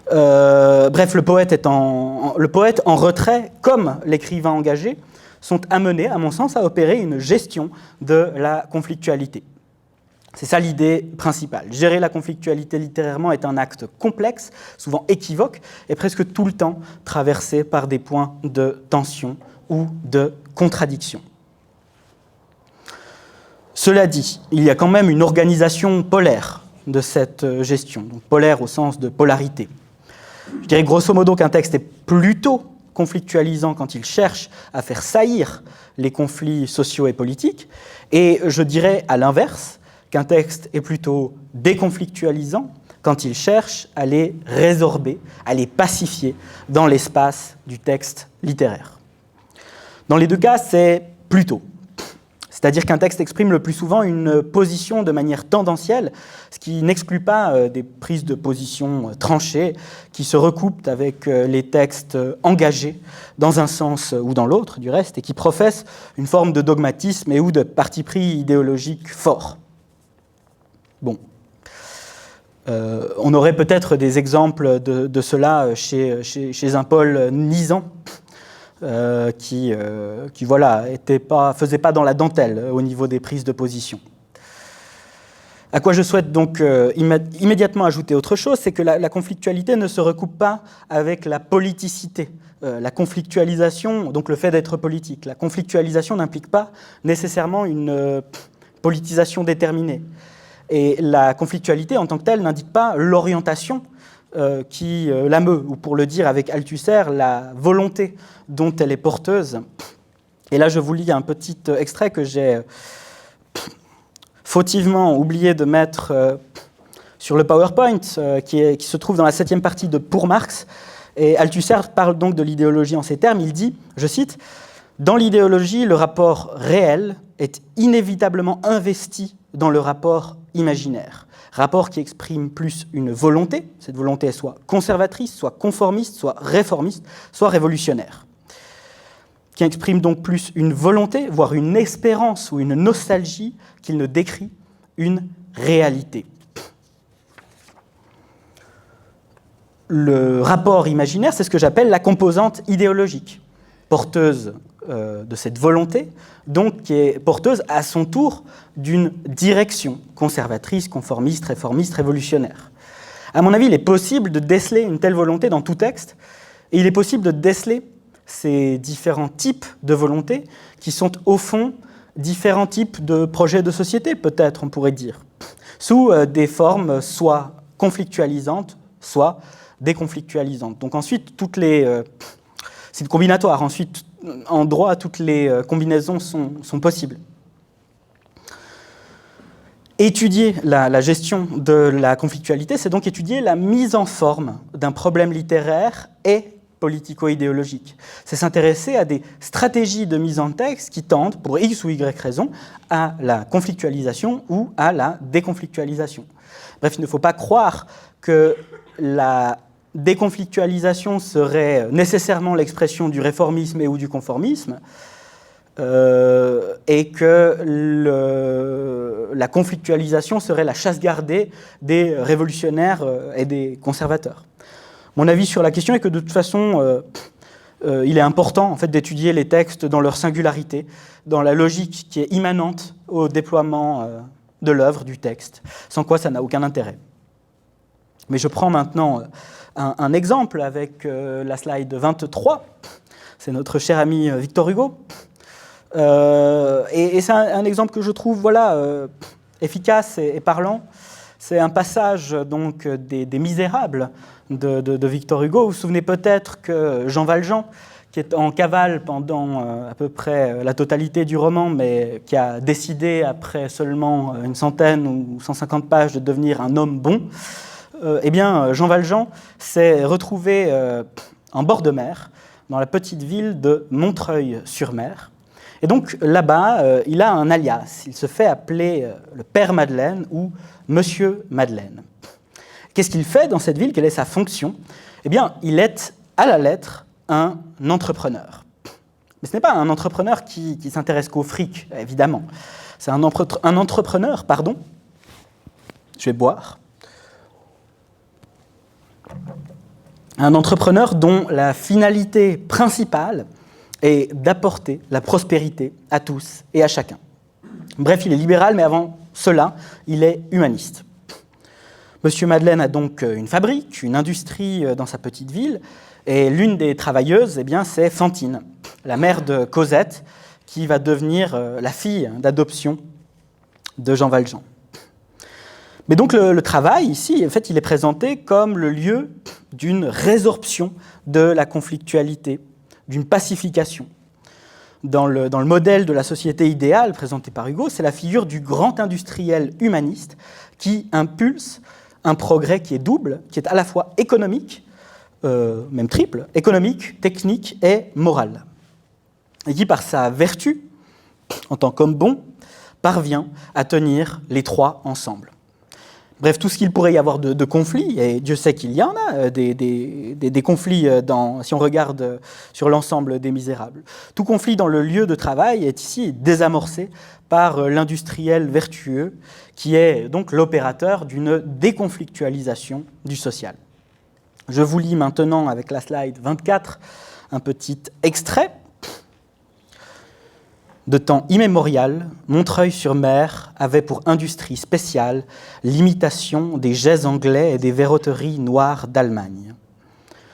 Bref, le poète en retrait, comme l'écrivain engagé, sont amenés, à mon sens, à opérer une gestion de la conflictualité. C'est ça l'idée principale. Gérer la conflictualité littérairement est un acte complexe, souvent équivoque, et presque tout le temps traversé par des points de tension ou de contradiction. Cela dit, il y a quand même une organisation polaire de cette gestion, donc polaire au sens de polarité. Je dirais grosso modo qu'un texte est plutôt conflictualisant quand il cherche à faire saillir les conflits sociaux et politiques, et je dirais à l'inverse qu'un texte est plutôt déconflictualisant quand il cherche à les résorber, à les pacifier dans l'espace du texte littéraire. Dans les deux cas, c'est plutôt. C'est-à-dire qu'un texte exprime le plus souvent une position de manière tendancielle, ce qui n'exclut pas des prises de position tranchées qui se recoupent avec les textes engagés dans un sens ou dans l'autre, du reste, et qui professent une forme de dogmatisme et ou de parti pris idéologique fort. Bon. On aurait peut-être des exemples de cela chez un Paul Nizan, qui voilà, faisait pas dans la dentelle au niveau des prises de position. À quoi je souhaite donc immédiatement ajouter autre chose, c'est que la conflictualité ne se recoupe pas avec la politicité. La conflictualisation, donc le fait d'être politique, la conflictualisation n'implique pas nécessairement une politisation déterminée. Et la conflictualité en tant que telle n'indique pas l'orientation qui la meut, ou pour le dire avec Althusser, la volonté dont elle est porteuse. Et là, je vous lis un petit extrait que j'ai fautivement oublié de mettre sur le PowerPoint, qui se trouve dans la 7e partie de Pour Marx. Et Althusser parle donc de l'idéologie en ces termes. Il dit, je cite, Dans l'idéologie, le rapport réel est inévitablement investi dans le rapport imaginaire. Rapport qui exprime plus une volonté, cette volonté est soit conservatrice, soit conformiste, soit réformiste, soit révolutionnaire. Qui exprime donc plus une volonté, voire une espérance ou une nostalgie qu'il ne décrit une réalité. Le rapport imaginaire, c'est ce que j'appelle la composante idéologique, porteuse de cette volonté, donc qui est porteuse à son tour d'une direction conservatrice, conformiste, réformiste, révolutionnaire. À mon avis, il est possible de déceler une telle volonté dans tout texte, et il est possible de déceler ces différents types de volontés qui sont au fond différents types de projets de société, peut-être on pourrait dire, sous des formes soit conflictualisantes, soit déconflictualisantes. Donc ensuite, c'est combinatoire. Ensuite, en droit, toutes les combinaisons sont possibles. Étudier la gestion de la conflictualité, c'est donc étudier la mise en forme d'un problème littéraire et politico-idéologique. C'est s'intéresser à des stratégies de mise en texte qui tendent, pour X ou Y raison, à la conflictualisation ou à la déconflictualisation. Bref, il ne faut pas croire que la déconflictualisation serait nécessairement l'expression du réformisme et ou du conformisme, et que la conflictualisation serait la chasse gardée des révolutionnaires et des conservateurs. Mon avis sur la question est que de toute façon, il est important en fait, d'étudier les textes dans leur singularité, dans la logique qui est immanente au déploiement de l'œuvre, du texte, sans quoi ça n'a aucun intérêt. Mais je prends maintenant un exemple avec la slide 23. C'est notre cher ami Victor Hugo. Et c'est un exemple que je trouve efficace et parlant. C'est un passage donc, des Misérables de Victor Hugo. Vous vous souvenez peut-être que Jean Valjean, qui est en cavale pendant à peu près la totalité du roman, mais qui a décidé, après seulement une centaine ou 150 pages, de devenir un homme bon, eh bien, Jean Valjean s'est retrouvé en bord de mer, dans la petite ville de Montreuil-sur-Mer. Et donc, là-bas, il a un alias. Il se fait appeler le Père Madeleine ou Monsieur Madeleine. Qu'est-ce qu'il fait dans cette ville? Quelle est sa fonction? Eh bien, il est, à la lettre, un entrepreneur. Mais ce n'est pas un entrepreneur qui s'intéresse qu'au fric, évidemment. C'est un entrepreneur, pardon. Je vais boire. Un entrepreneur dont la finalité principale est d'apporter la prospérité à tous et à chacun. Bref, il est libéral, mais avant cela, il est humaniste. Monsieur Madeleine a donc une fabrique, une industrie dans sa petite ville, et l'une des travailleuses, eh bien, c'est Fantine, la mère de Cosette, qui va devenir la fille d'adoption de Jean Valjean. Mais donc le travail, ici, en fait, il est présenté comme le lieu d'une résorption de la conflictualité, d'une pacification. Dans le modèle de la société idéale présenté par Hugo, c'est la figure du grand industriel humaniste qui impulse un progrès qui est double, qui est à la fois économique, même triple, économique, technique et moral. Et qui, par sa vertu, en tant qu'homme bon, parvient à tenir les trois ensemble. Bref, tout ce qu'il pourrait y avoir de conflits, et Dieu sait qu'il y en a, des conflits si on regarde sur l'ensemble des Misérables. Tout conflit dans le lieu de travail est ici désamorcé par l'industriel vertueux, qui est donc l'opérateur d'une déconflictualisation du social. Je vous lis maintenant, avec la slide 24, un petit extrait. De temps immémorial, Montreuil-sur-Mer avait pour industrie spéciale l'imitation des jais anglais et des verroteries noires d'Allemagne.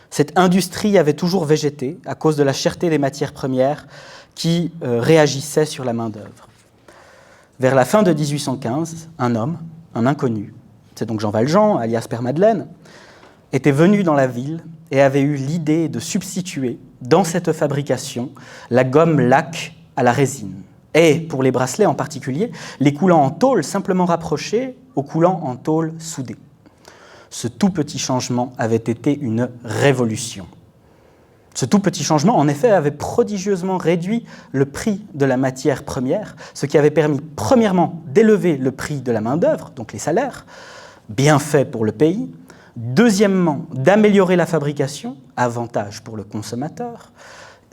Cette industrie avait toujours végété à cause de la cherté des matières premières qui réagissaient sur la main-d'œuvre. Vers la fin de 1815, un homme, un inconnu, c'est donc Jean Valjean, alias Père Madeleine, était venu dans la ville et avait eu l'idée de substituer dans cette fabrication la gomme laque à la résine, et pour les bracelets en particulier, les coulants en tôle simplement rapprochés aux coulants en tôle soudés. Ce tout petit changement avait été une révolution. Ce tout petit changement, en effet, avait prodigieusement réduit le prix de la matière première, ce qui avait permis, premièrement, d'élever le prix de la main-d'œuvre, donc les salaires, bien fait pour le pays. Deuxièmement, d'améliorer la fabrication, avantage pour le consommateur.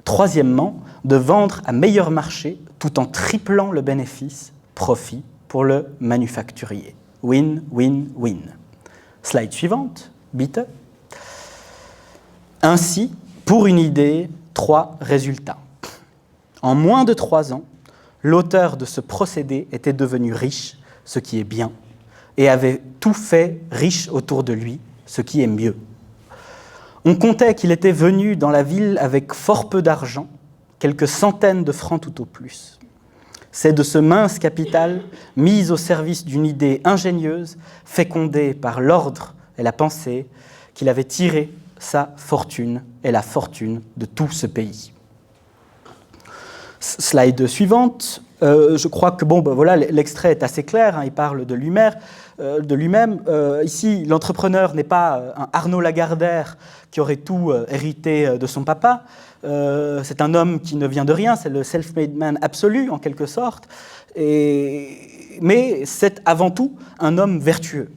Troisièmement, de vendre à meilleur marché, tout en triplant le bénéfice, profit pour le manufacturier. Win, win, win. Slide suivante, bitte. Ainsi, pour une idée, 3 résultats. En moins de 3 ans, l'auteur de ce procédé était devenu riche, ce qui est bien, et avait tout fait riche autour de lui, ce qui est mieux. On comptait qu'il était venu dans la ville avec fort peu d'argent, quelques centaines de francs tout au plus. C'est de ce mince capital, mis au service d'une idée ingénieuse, fécondée par l'ordre et la pensée, qu'il avait tiré sa fortune et la fortune de tout ce pays. Slide suivante. Je crois que voilà, l'extrait est assez clair, hein, il parle de lui-même. Ici, l'entrepreneur n'est pas un Arnaud Lagardère qui aurait tout hérité de son papa. C'est un homme qui ne vient de rien, c'est le self-made man absolu, en quelque sorte. Mais c'est avant tout un homme vertueux.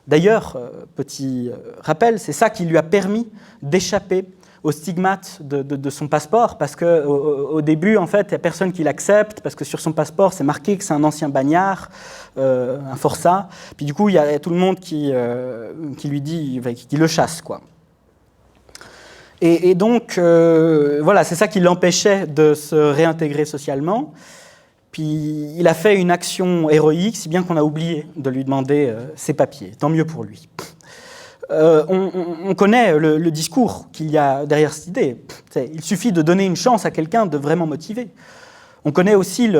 D'ailleurs, petit rappel, c'est ça qui lui a permis d'échapper au stigmate de son passeport, parce qu'au début, en fait, il n'y a personne qui l'accepte, parce que sur son passeport, c'est marqué que c'est un ancien bagnard, un forçat. Puis du coup, il y a tout le monde qui lui dit, qui le chasse, quoi. Et donc, voilà, c'est ça qui l'empêchait de se réintégrer socialement. Puis il a fait une action héroïque, si bien qu'on a oublié de lui demander ses papiers. Tant mieux pour lui. On connaît le discours qu'il y a derrière cette idée. Il suffit de donner une chance à quelqu'un de vraiment motivé. On connaît aussi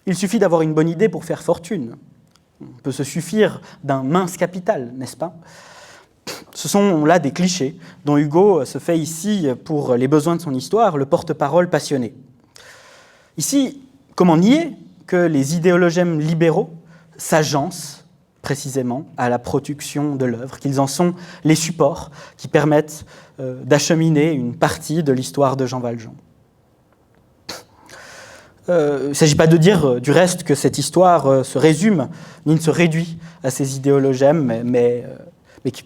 il suffit d'avoir une bonne idée pour faire fortune. On peut se suffire d'un mince capital, n'est-ce pas? Ce sont là des clichés dont Hugo se fait ici, pour les besoins de son histoire, le porte-parole passionné. Ici, comment nier que les idéologèmes libéraux s'agencent précisément à la production de l'œuvre, qu'ils en sont les supports qui permettent d'acheminer une partie de l'histoire de Jean Valjean. Il ne s'agit pas de dire du reste que cette histoire se résume, ni ne se réduit à ces idéologèmes, mais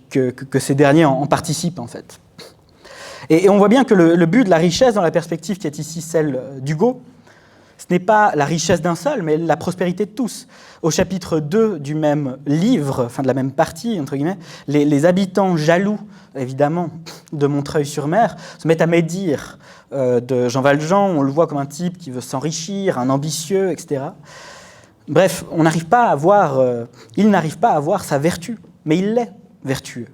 que ces derniers en participent en fait. Et on voit bien que le but de la richesse, dans la perspective qui est ici celle d'Hugo, ce n'est pas la richesse d'un seul, mais la prospérité de tous. Au chapitre 2 du même livre, enfin de la même partie, entre guillemets, les habitants jaloux, évidemment, de Montreuil-sur-Mer, se mettent à médire de Jean Valjean. On le voit comme un type qui veut s'enrichir, un ambitieux, etc. Bref, il n'arrive pas à voir sa vertu, mais il l'est vertueux.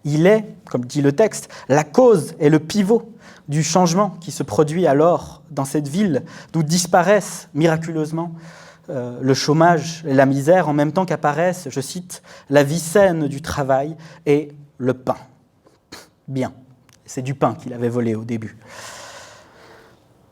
Il est, comme dit le texte, la cause et le pivot du changement qui se produit alors dans cette ville, d'où disparaissent miraculeusement le chômage et la misère, en même temps qu'apparaissent, je cite, la vie saine du travail et le pain. Bien, c'est du pain qu'il avait volé au début.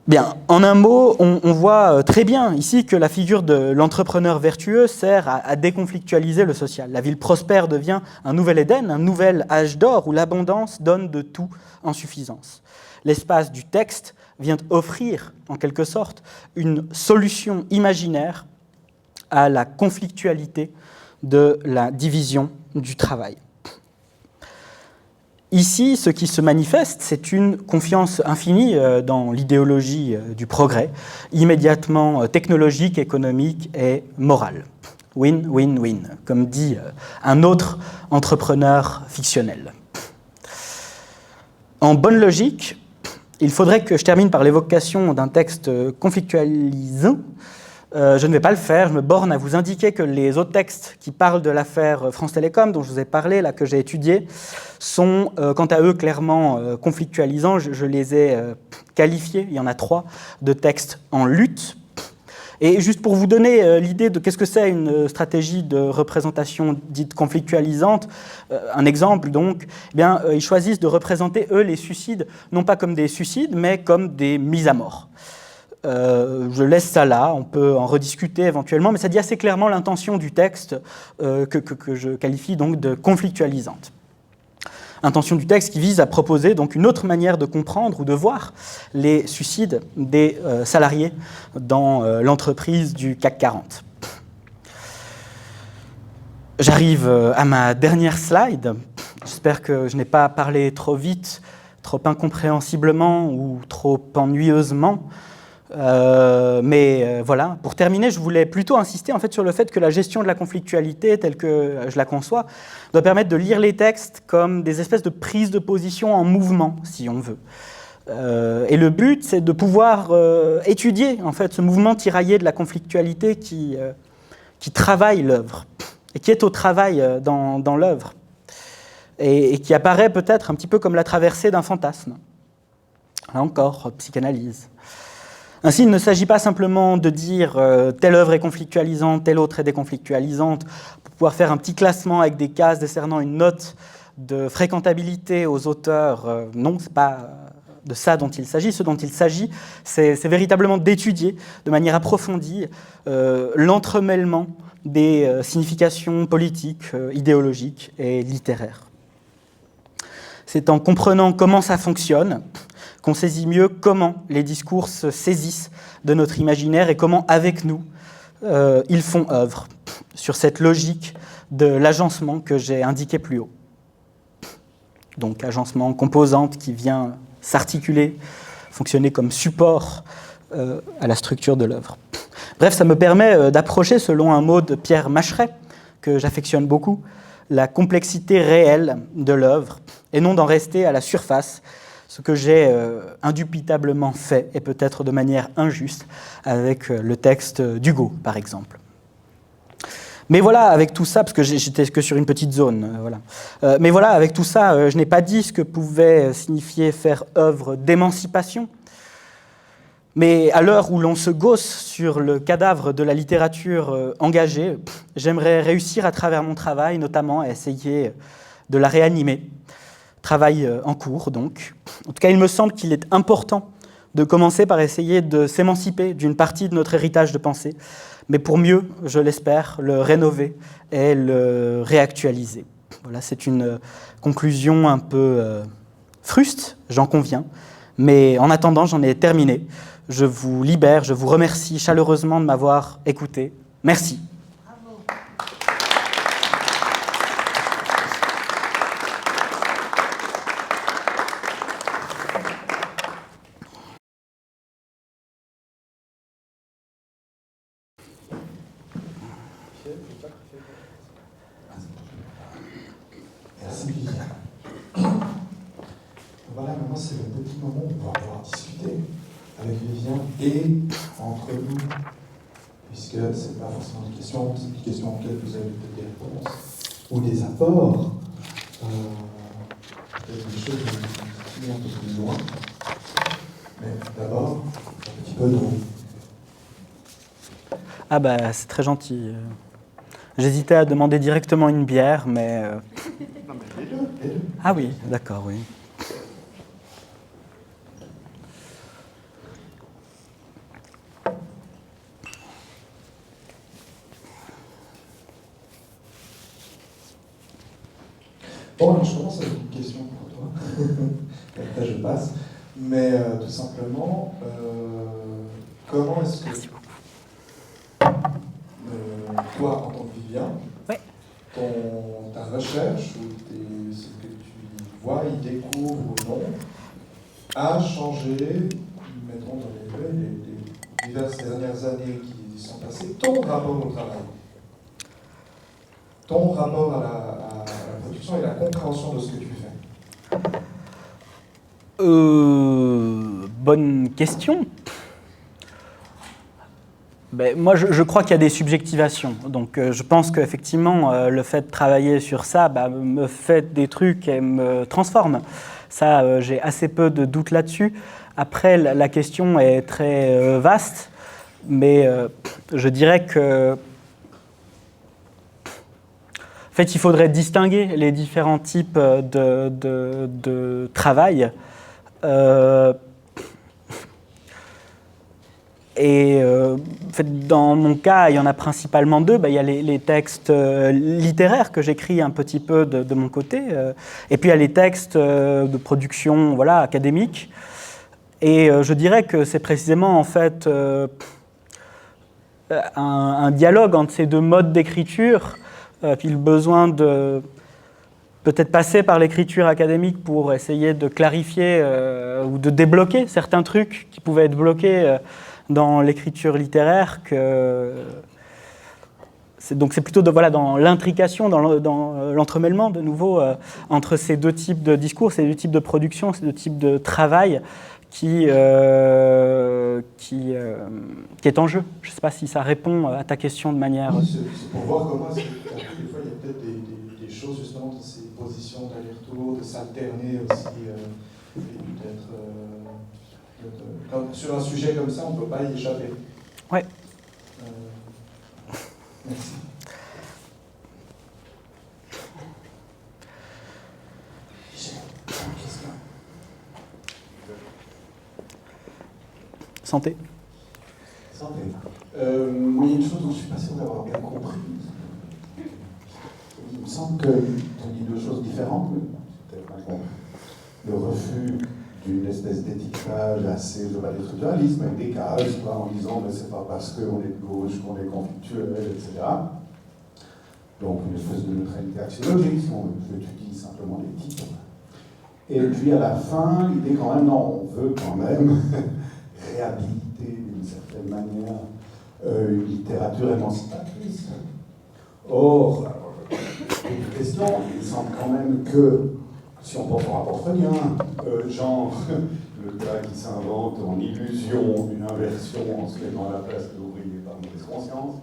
Bien, en un mot, on voit très bien ici que la figure de l'entrepreneur vertueux sert à déconflictualiser le social. La ville prospère devient un nouvel Éden, un nouvel âge d'or où l'abondance donne de tout en suffisance. L'espace du texte vient offrir, en quelque sorte, une solution imaginaire à la conflictualité de la division du travail. Ici, ce qui se manifeste, c'est une confiance infinie dans l'idéologie du progrès, immédiatement technologique, économique et morale. Win, win, win, comme dit un autre entrepreneur fictionnel. En bonne logique, il faudrait que je termine par l'évocation d'un texte conflictualisant. Je ne vais pas le faire, je me borne à vous indiquer que les autres textes qui parlent de l'affaire France Télécom, dont je vous ai parlé, là, que j'ai étudiés, sont, quant à eux, clairement conflictualisants. Je les ai qualifiés, il y en a 3, de textes en lutte. Et juste pour vous donner l'idée de qu'est-ce que c'est une stratégie de représentation dite conflictualisante, un exemple donc, eh bien, ils choisissent de représenter, eux, les suicides, non pas comme des suicides, mais comme des mises à mort. Je laisse ça là, on peut en rediscuter éventuellement, mais ça dit assez clairement l'intention du texte que je qualifie donc de conflictualisante. intention du texte qui vise à proposer donc une autre manière de comprendre ou de voir les suicides des salariés dans l'entreprise du CAC 40. J'arrive à ma dernière slide. J'espère que je n'ai pas parlé trop vite, trop incompréhensiblement ou trop ennuyeusement. Voilà, pour terminer, je voulais plutôt insister en fait, sur le fait que la gestion de la conflictualité, telle que je la conçois, doit permettre de lire les textes comme des espèces de prises de position en mouvement, si on veut. Et le but, c'est de pouvoir étudier en fait, ce mouvement tiraillé de la conflictualité qui travaille l'œuvre, et qui est au travail dans l'œuvre, et qui apparaît peut-être un petit peu comme la traversée d'un fantasme. Là encore, psychanalyse. Ainsi, il ne s'agit pas simplement de dire telle œuvre est conflictualisante, telle autre est déconflictualisante, pour pouvoir faire un petit classement avec des cases décernant une note de fréquentabilité aux auteurs. Non, ce n'est pas de ça dont il s'agit. Ce dont il s'agit, c'est véritablement d'étudier de manière approfondie l'entremêlement des significations politiques, idéologiques et littéraires. C'est en comprenant comment ça fonctionne qu'on saisit mieux comment les discours se saisissent de notre imaginaire et comment, avec nous, ils font œuvre sur cette logique de l'agencement que j'ai indiqué plus haut. Donc, agencement composante qui vient s'articuler, fonctionner comme support à la structure de l'œuvre. Bref, ça me permet d'approcher, selon un mot de Pierre Macheret, que j'affectionne beaucoup, la complexité réelle de l'œuvre, et non d'en rester à la surface, ce que j'ai indubitablement fait, et peut-être de manière injuste, avec le texte d'Hugo, par exemple. Mais voilà, avec tout ça, parce que j'étais que sur une petite zone, voilà. Mais voilà, avec tout ça, je n'ai pas dit ce que pouvait signifier faire œuvre d'émancipation. Mais à l'heure où l'on se gausse sur le cadavre de la littérature engagée, j'aimerais réussir à travers mon travail, notamment à essayer de la réanimer. Travail en cours, donc. En tout cas, il me semble qu'il est important de commencer par essayer de s'émanciper d'une partie de notre héritage de pensée, mais pour mieux, je l'espère, le rénover et le réactualiser. Voilà, c'est une conclusion un peu fruste, j'en conviens, mais en attendant, j'en ai terminé. Je vous libère, je vous remercie chaleureusement de m'avoir écouté. Merci. Merci Liliane. Voilà, maintenant c'est le petit moment où on va pouvoir discuter avec Vivien et entre nous, puisque ce n'est pas forcément une question, c'est une question auxquelles vous avez peut-être des réponses ou des apports, peut-être des choses qui vont un peu plus loin. Mais d'abord, un petit peu de vous. Ah bah c'est très gentil. J'hésitais à demander directement une bière, mais... Non mais les deux. Ah oui, d'accord, oui. Bon, alors je commence avec une question pour toi. Après je passe. Mais tout simplement, comment est-ce que... Merci beaucoup. Toi, en tant que Vivien, ouais. Ta recherche ou ce que tu vois, y découvres ou non, a changé, mettons dans les diverses dernières années qui sont passées, ton rapport au travail, ton rapport à la production et la compréhension de ce que tu fais. Bonne question. Ben, moi, je crois qu'il y a des subjectivations. Donc, je pense qu'effectivement, le fait de travailler sur ça me fait des trucs et me transforme. Ça, j'ai assez peu de doutes là-dessus. Après, la question est très vaste, mais je dirais que... En fait, il faudrait distinguer les différents types de travail. Et en fait, dans mon cas, il y en a principalement deux. Il y a les textes littéraires que j'écris un petit peu de mon côté, et puis il y a les textes de production académique. Et je dirais que c'est précisément en fait un dialogue entre ces deux modes d'écriture, puis le besoin de peut-être passer par l'écriture académique pour essayer de clarifier ou de débloquer certains trucs qui pouvaient être bloqués dans l'écriture littéraire. Donc c'est plutôt dans l'intrication, dans l'entremêlement de nouveau entre ces deux types de discours, ces deux types de production, ces deux types de travail qui est en jeu. Je ne sais pas si ça répond à ta question de manière... Oui, c'est pour voir comment des fois il y a peut-être des choses justement dans ces positions d'aller-retour, de s'alterner aussi, et peut-être sur un sujet comme ça, on ne peut pas y échapper. Oui. Merci. Santé. Santé. Mais il y a une chose dont je ne suis pas sûr d'avoir bien compris. Il me semble que tu dis deux choses différentes, mais peut-être pas compris. Le refus d'une espèce d'étiquetage assez, je vais dire, structuralisme, avec des cases, en disant mais c'est pas parce qu'on est de gauche qu'on est conflictuel, etc. Donc une espèce de neutralité axiologique, si on étudie simplement les titres. Et puis à la fin, l'idée quand même, non, on veut quand même réhabiliter d'une certaine manière une littérature émancipatrice. Or, une question, il semble quand même que, si on pense au rapport freudien, genre le gars qui s'invente en illusion une inversion en se mettant à la place de l'ouvrier par mauvaise conscience,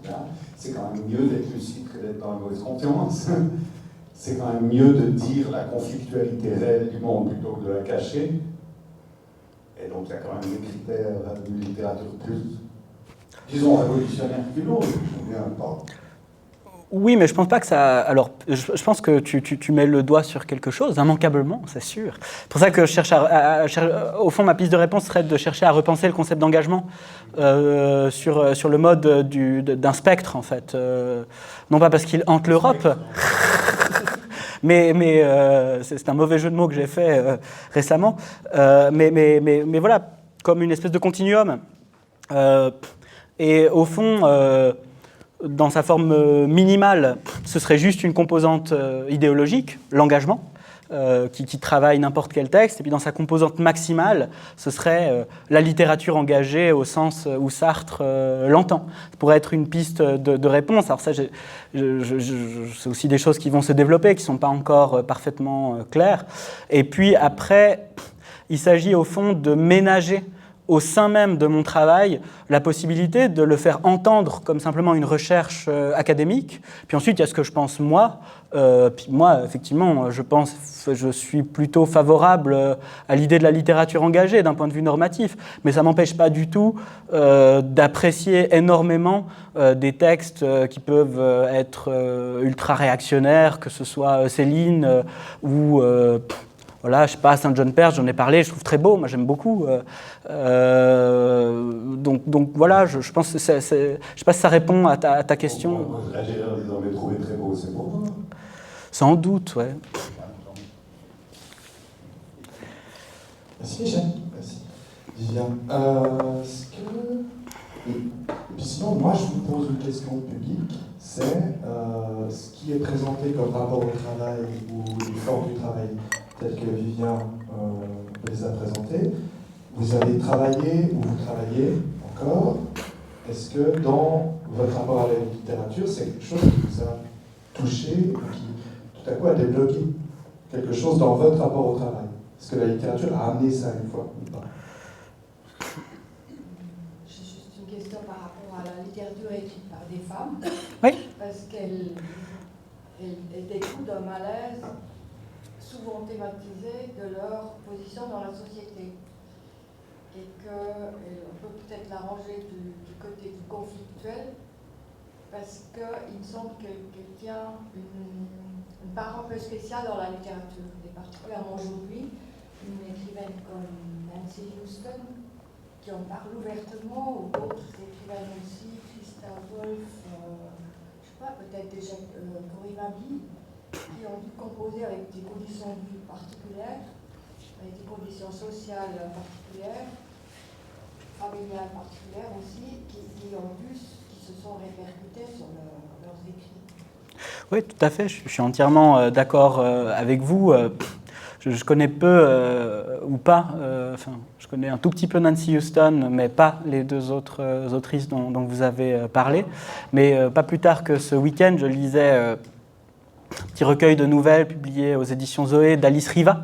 c'est quand même mieux d'être lucide que d'être dans la mauvaise conscience. C'est quand même mieux de dire la conflictualité réelle du monde plutôt que de la cacher. Et donc il y a quand même des critères d'une littérature plus, disons, révolutionnaire plus lourde. Oui, mais je pense pas que ça... Alors, je pense que tu mets le doigt sur quelque chose, immanquablement, c'est sûr. C'est pour ça que je cherche au fond, ma piste de réponse serait de chercher à repenser le concept d'engagement sur le mode d'un spectre, en fait. Non pas parce qu'il hante l'Europe, mais c'est un mauvais jeu de mots que j'ai fait récemment. Mais voilà, comme une espèce de continuum. Et au fond... dans sa forme minimale, ce serait juste une composante idéologique, l'engagement, qui travaille n'importe quel texte. Et puis dans sa composante maximale, ce serait la littérature engagée au sens où Sartre l'entend. Ça pourrait être une piste de réponse. Alors ça, c'est aussi des choses qui vont se développer, qui ne sont pas encore parfaitement claires. Et puis après, il s'agit au fond de ménager au sein même de mon travail, la possibilité de le faire entendre comme simplement une recherche académique. Puis ensuite, il y a ce que je pense moi. Puis moi, effectivement, je suis plutôt favorable à l'idée de la littérature engagée d'un point de vue normatif. Mais ça ne m'empêche pas du tout d'apprécier énormément des textes qui peuvent être ultra-réactionnaires, que ce soit Céline ou... Voilà, je sais pas, Saint John Perse, j'en ai parlé, je trouve très beau, moi j'aime beaucoup. Donc voilà, je pense que je sais pas si ça répond à ta question. Moi, j'ai désormais trouvé très beau, c'est pour moi. Sans doute, ouais. Merci Michel, merci. Vivien, et puis sinon, moi je vous pose une question publique, c'est ce qui est présenté comme rapport au travail ou les formes du travail telles que Vivien les a présentées. Vous avez travaillé ou vous travaillez encore. Est-ce que dans votre rapport à la littérature, c'est quelque chose qui vous a touché ou qui tout à coup a débloqué quelque chose dans votre rapport au travail? Est-ce que la littérature a amené ça une fois ou pas? J'ai juste une question par rapport à la littérature écrite par des femmes. Oui. Parce qu'elle découle d'un malaise souvent thématisé de leur position dans la société. Et qu'on peut peut-être la ranger du côté du conflictuel, parce qu'il me semble qu'elle tient une part un peu spéciale dans la littérature, et particulièrement aujourd'hui, une écrivaine comme Nancy Houston, qui en parlent ouvertement, ou d'autres écrivains aussi, Christa Wolf, je sais pas, peut-être déjà Corinne Mabi, qui ont dû composer avec des conditions de vie particulières, avec des conditions sociales particulières, familiales particulières aussi, qui se sont répercutées sur leurs écrits. Oui, tout à fait, je suis entièrement d'accord avec vous. Je connais peu ou pas, je connais un tout petit peu Nancy Houston, mais pas les deux autres autrices dont vous avez parlé. Mais pas plus tard que ce week-end, je lisais un petit recueil de nouvelles publié aux éditions Zoé d'Alice Riva,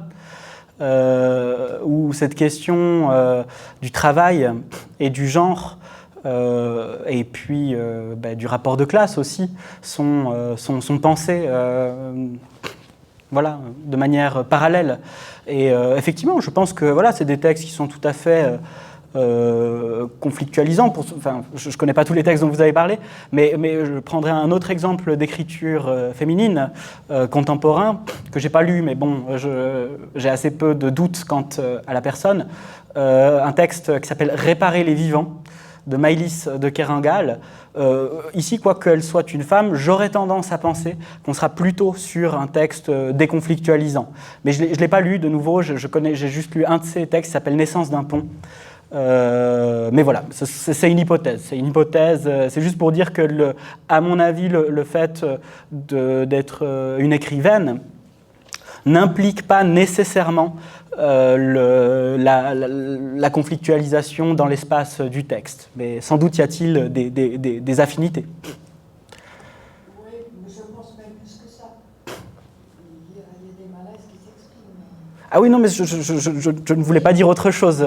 où cette question du travail et du genre et puis du rapport de classe aussi sont pensées voilà, de manière parallèle. Et effectivement, je pense que voilà, c'est des textes qui sont tout à fait conflictualisants. Je ne connais pas tous les textes dont vous avez parlé, mais je prendrai un autre exemple d'écriture féminine contemporain, que je n'ai pas lu, mais bon, j'ai assez peu de doutes quant à la personne. Un texte qui s'appelle « Réparer les vivants » de Maëlys de Kerangal. Ici, quoiqu'elle soit une femme, j'aurais tendance à penser qu'on sera plutôt sur un texte déconflictualisant. Mais je ne l'ai pas lu, de nouveau, j'ai juste lu un de ces textes qui s'appelle « Naissance d'un pont ». Mais voilà, c'est une hypothèse. C'est juste pour dire que, à mon avis, le fait d'être une écrivaine n'implique pas nécessairement la conflictualisation dans l'espace du texte. Mais sans doute y a-t-il des affinités. Oui, mais je pense même plus que ça. Il y a des malaises qui s'expriment. Ah oui, non, mais je ne voulais pas dire autre chose.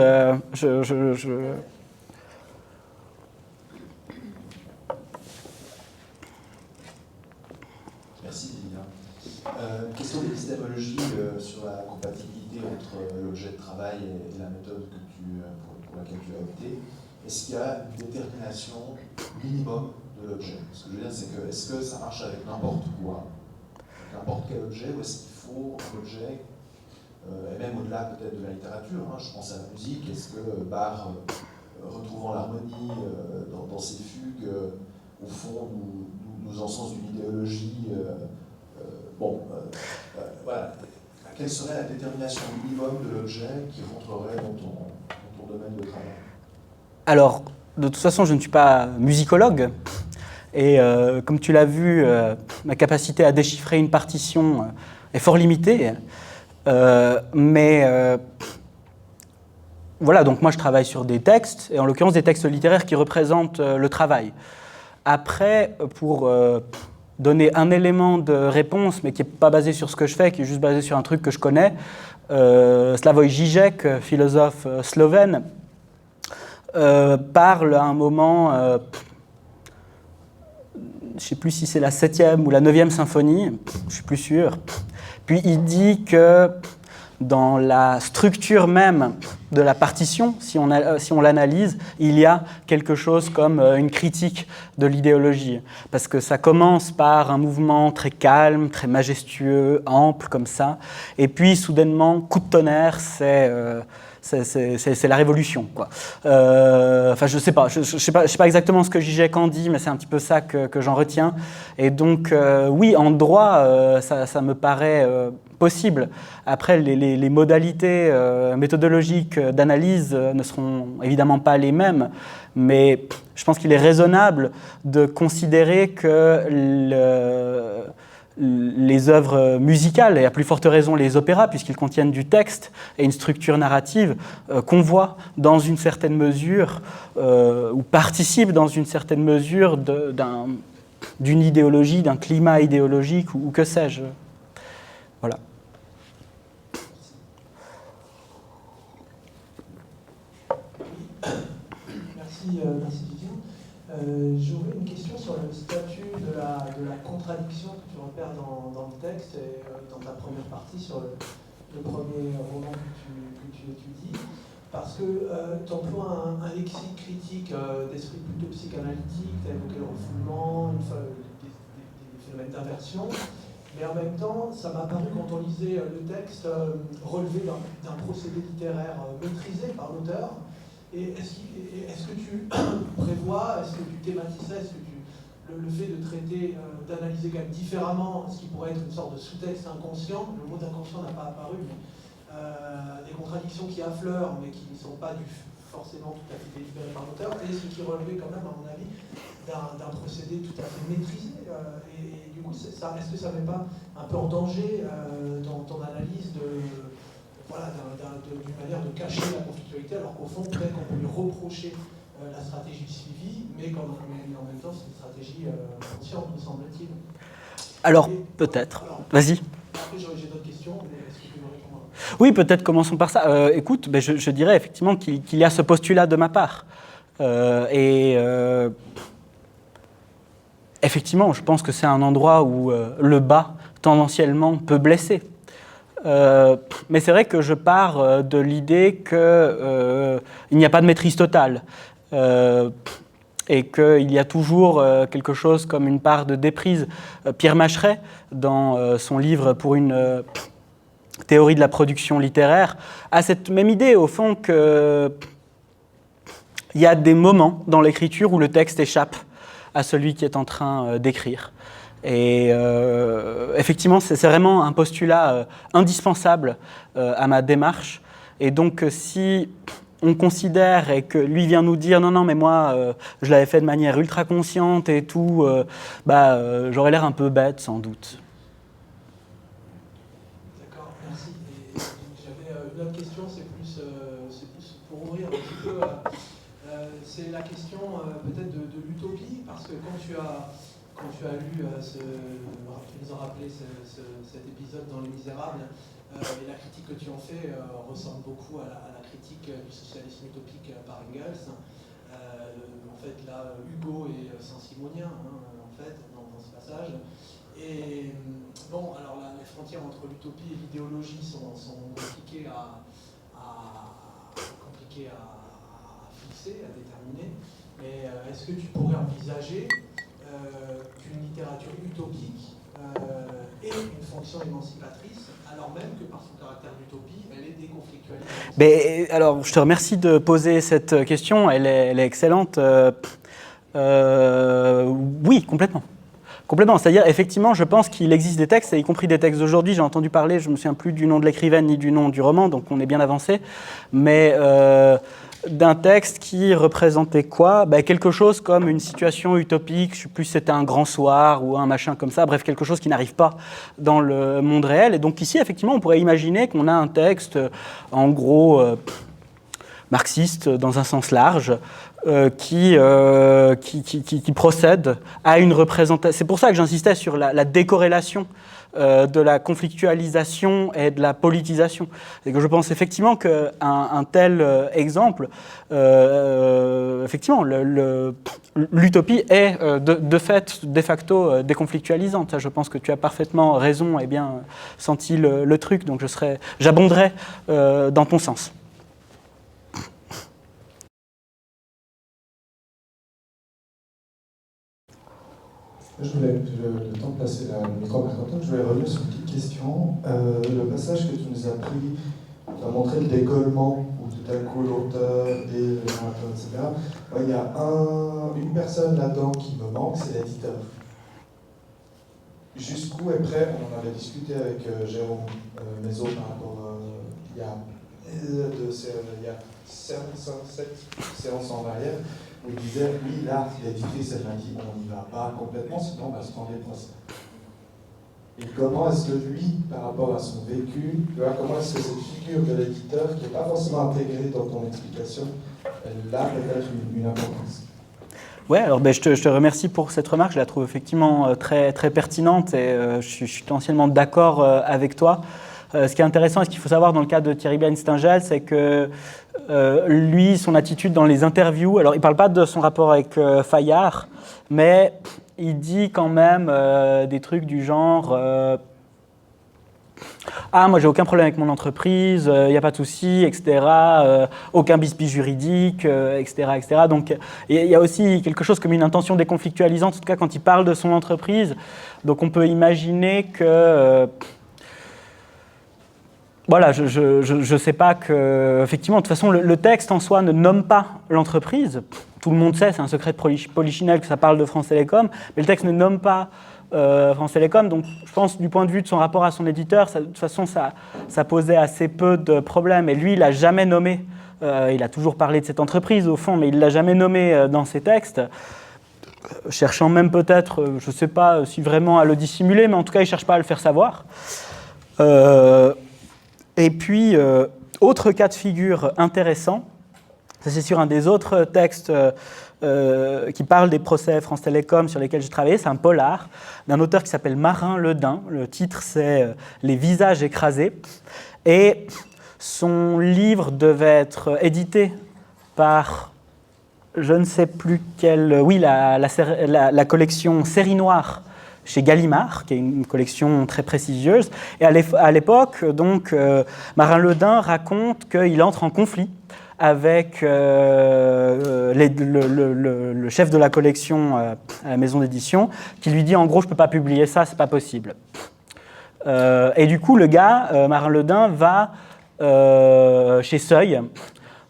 Merci, Lilian. Question d'épistémologie sur la compatibilité entre l'objet de travail et la méthode pour laquelle tu as opté. Est-ce qu'il y a une détermination minimum de l'objet? Ce que je veux dire, c'est que est-ce que ça marche avec n'importe quoi, n'importe quel objet, ou est-ce qu'il faut un objet, et même au-delà peut-être de la littérature, hein, je pense à la musique, est-ce que Bach, retrouvant l'harmonie dans ses fugues, au fond, nous encense d'une idéologie voilà. Quelle serait la détermination minimum de l'objet qui rentrerait dans ton domaine de travail? Alors, de toute façon, je ne suis pas musicologue. Et comme tu l'as vu, ma capacité à déchiffrer une partition est fort limitée. Mais voilà, donc moi je travaille sur des textes, et en l'occurrence des textes littéraires qui représentent le travail. Après, pour donner un élément de réponse, mais qui n'est pas basé sur ce que je fais, qui est juste basé sur un truc que je connais, Slavoj Žižek, philosophe slovène, parle à un moment, je ne sais plus si c'est la 7e ou la 9e symphonie, je ne suis plus sûr, puis il dit que dans la structure même de la partition, si on l'analyse, il y a quelque chose comme une critique de l'idéologie. Parce que ça commence par un mouvement très calme, très majestueux, ample comme ça, et puis soudainement, coup de tonnerre, c'est la révolution, quoi. Enfin, je sais pas exactement ce que Žižek en dit, mais c'est un petit peu ça que j'en retiens. Et donc, oui, en droit, ça me paraît possible. Après, les modalités méthodologiques d'analyse ne seront évidemment pas les mêmes, mais je pense qu'il est raisonnable de considérer que les œuvres musicales, et à plus forte raison les opéras, puisqu'ils contiennent du texte et une structure narrative, convoient dans une certaine mesure, ou participent dans une certaine mesure d'une idéologie, d'un climat idéologique, ou que sais-je. Voilà. Merci Vivian. J'aurais une question sur le statut de la contradiction que tu repères dans le texte et dans ta première partie sur le premier roman que tu étudies, parce que tu emploies un lexique critique d'esprit plutôt psychanalytique, tu as évoqué le refoulement, des phénomènes d'inversion, mais en même temps, ça m'a paru quand on lisait le texte relevé d'un procédé littéraire maîtrisé par l'auteur, Et est-ce que tu prévois, est-ce que tu thématises ça, est-ce que le fait de traiter, d'analyser quand même différemment ce qui pourrait être une sorte de sous-texte inconscient, le mot d'inconscient n'a pas apparu, mais des contradictions qui affleurent mais qui ne sont pas forcément tout à fait délibérées par l'auteur, et ce qui relevait quand même, à mon avis, d'un procédé tout à fait maîtrisé. Et du coup, est-ce que ça ne met pas un peu en danger dans ton analyse d'une manière de cacher la conflictualité, alors qu'au fond, peut-être qu'on peut lui reprocher la stratégie suivie, mais en même temps, c'est une stratégie consciente, me semble-t-il. Alors, peut-être. Vas-y. Après, j'ai d'autres questions, mais est-ce que tu peux me répondre ? Oui, peut-être commençons par ça. Écoute, je dirais effectivement qu'il y a ce postulat de ma part. Effectivement, je pense que c'est un endroit où le bas, tendanciellement, peut blesser. Mais c'est vrai que je pars de l'idée qu'il n'y a pas de maîtrise totale. Et qu'il y a toujours quelque chose comme une part de déprise. Pierre Macheret, dans son livre pour une théorie de la production littéraire, a cette même idée, au fond, qu'il y a des moments dans l'écriture où le texte échappe à celui qui est en train d'écrire. Et effectivement, c'est vraiment un postulat indispensable à ma démarche. Et donc, si on considère et que lui vient nous dire non, mais moi, je l'avais fait de manière ultra consciente et tout, j'aurais l'air un peu bête, sans doute. D'accord, merci. Et j'avais une autre question, c'est plus pour ouvrir un petit peu. C'est la question peut-être de l'utopie, parce que quand tu as lu, tu nous as rappelé cet épisode dans Les Misérables, et la critique que tu en fais ressemble beaucoup à la critique du socialisme utopique par Engels. En fait, là, Hugo est saint-simonien, en fait, dans ce passage. Et bon, alors là, les frontières entre l'utopie et l'idéologie sont compliquées à fixer, à déterminer. Mais est-ce que tu pourrais envisager qu'une littérature utopique ait une fonction émancipatrice, alors même que par son caractère d'utopie, elle est déconflictualisée? Alors, je te remercie de poser cette question, elle est excellente. Oui, complètement. Complètement, c'est-à-dire, effectivement, je pense qu'il existe des textes, y compris des textes d'aujourd'hui, j'ai entendu parler, je ne me souviens plus du nom de l'écrivaine ni du nom du roman, donc on est bien avancé, mais d'un texte qui représentait quoi ? Quelque chose comme une situation utopique, je ne sais plus si c'était un grand soir ou un machin comme ça, bref, quelque chose qui n'arrive pas dans le monde réel. Et donc ici, effectivement, on pourrait imaginer qu'on a un texte, en gros, marxiste dans un sens large, qui procède à une représentation. C'est pour ça que j'insistais sur la décorrélation de la conflictualisation et de la politisation. C'est que je pense effectivement qu'un tel exemple, effectivement, l'utopie est de facto déconflictualisante. Je pense que tu as parfaitement raison et bien senti le truc, donc j'abonderai dans ton sens. Je voulais, le temps de placer le micro par contre, je voulais revenir sur une petite question. Le passage que tu nous as pris, tu as montré le décollement, où tout à coup l'auteur et le narrateur, etc. Il y a une personne là-dedans qui me manque, c'est l'éditeur. Jusqu'où est prêt, on en avait discuté avec Jérôme Mézot par rapport, il y a 7 séances en arrière, où il disait, oui, là, l'éditrice, elle m'a dit, on n'y va pas complètement, sinon on va se prendre les procès. Et comment est-ce que lui, par rapport à son vécu, comment est-ce que cette figure de l'éditeur, qui n'est pas forcément intégrée dans ton explication, elle a peut-être une importance? Ouais, alors je te remercie pour cette remarque, je la trouve effectivement très, très pertinente et je suis entièrement d'accord avec toi. Ce qui est intéressant et ce qu'il faut savoir dans le cas de Thierry Bernsteingel, c'est que lui, son attitude dans les interviews, alors il ne parle pas de son rapport avec Fayard, mais il dit quand même des trucs du genre ah, moi j'ai aucun problème avec mon entreprise, il n'y a pas de souci, etc. Aucun bisbis juridique, etc., etc. Donc il y a aussi quelque chose comme une intention déconflictualisante, en tout cas quand il parle de son entreprise. Donc on peut imaginer que voilà, je sais pas que... Effectivement, de toute façon, le texte en soi ne nomme pas l'entreprise. Tout le monde sait, c'est un secret de Polichinelle que ça parle de France Télécom, mais le texte ne nomme pas France Télécom. Donc, je pense, du point de vue de son rapport à son éditeur, de toute façon, ça posait assez peu de problèmes. Et lui, il n'a jamais nommé, il a toujours parlé de cette entreprise, au fond, mais il ne l'a jamais nommé dans ses textes, cherchant même peut-être, je ne sais pas si vraiment à le dissimuler, mais en tout cas, il ne cherche pas à le faire savoir. Et puis, autre cas de figure intéressant, ça c'est sur un des autres textes qui parle des procès France Télécom sur lesquels j'ai travaillé, c'est un polar d'un auteur qui s'appelle Marin Ledin. Le titre c'est « Les visages écrasés ». Et son livre devait être édité par, je ne sais plus quelle, oui, la collection Série Noire chez Gallimard, qui est une collection très prestigieuse. Et à l'époque, donc, Marin Ledin raconte qu'il entre en conflit avec le chef de la collection à la maison d'édition, qui lui dit en gros, je ne peux pas publier ça, c'est pas possible. Et du coup, le gars, Marin Ledin, va chez Seuil,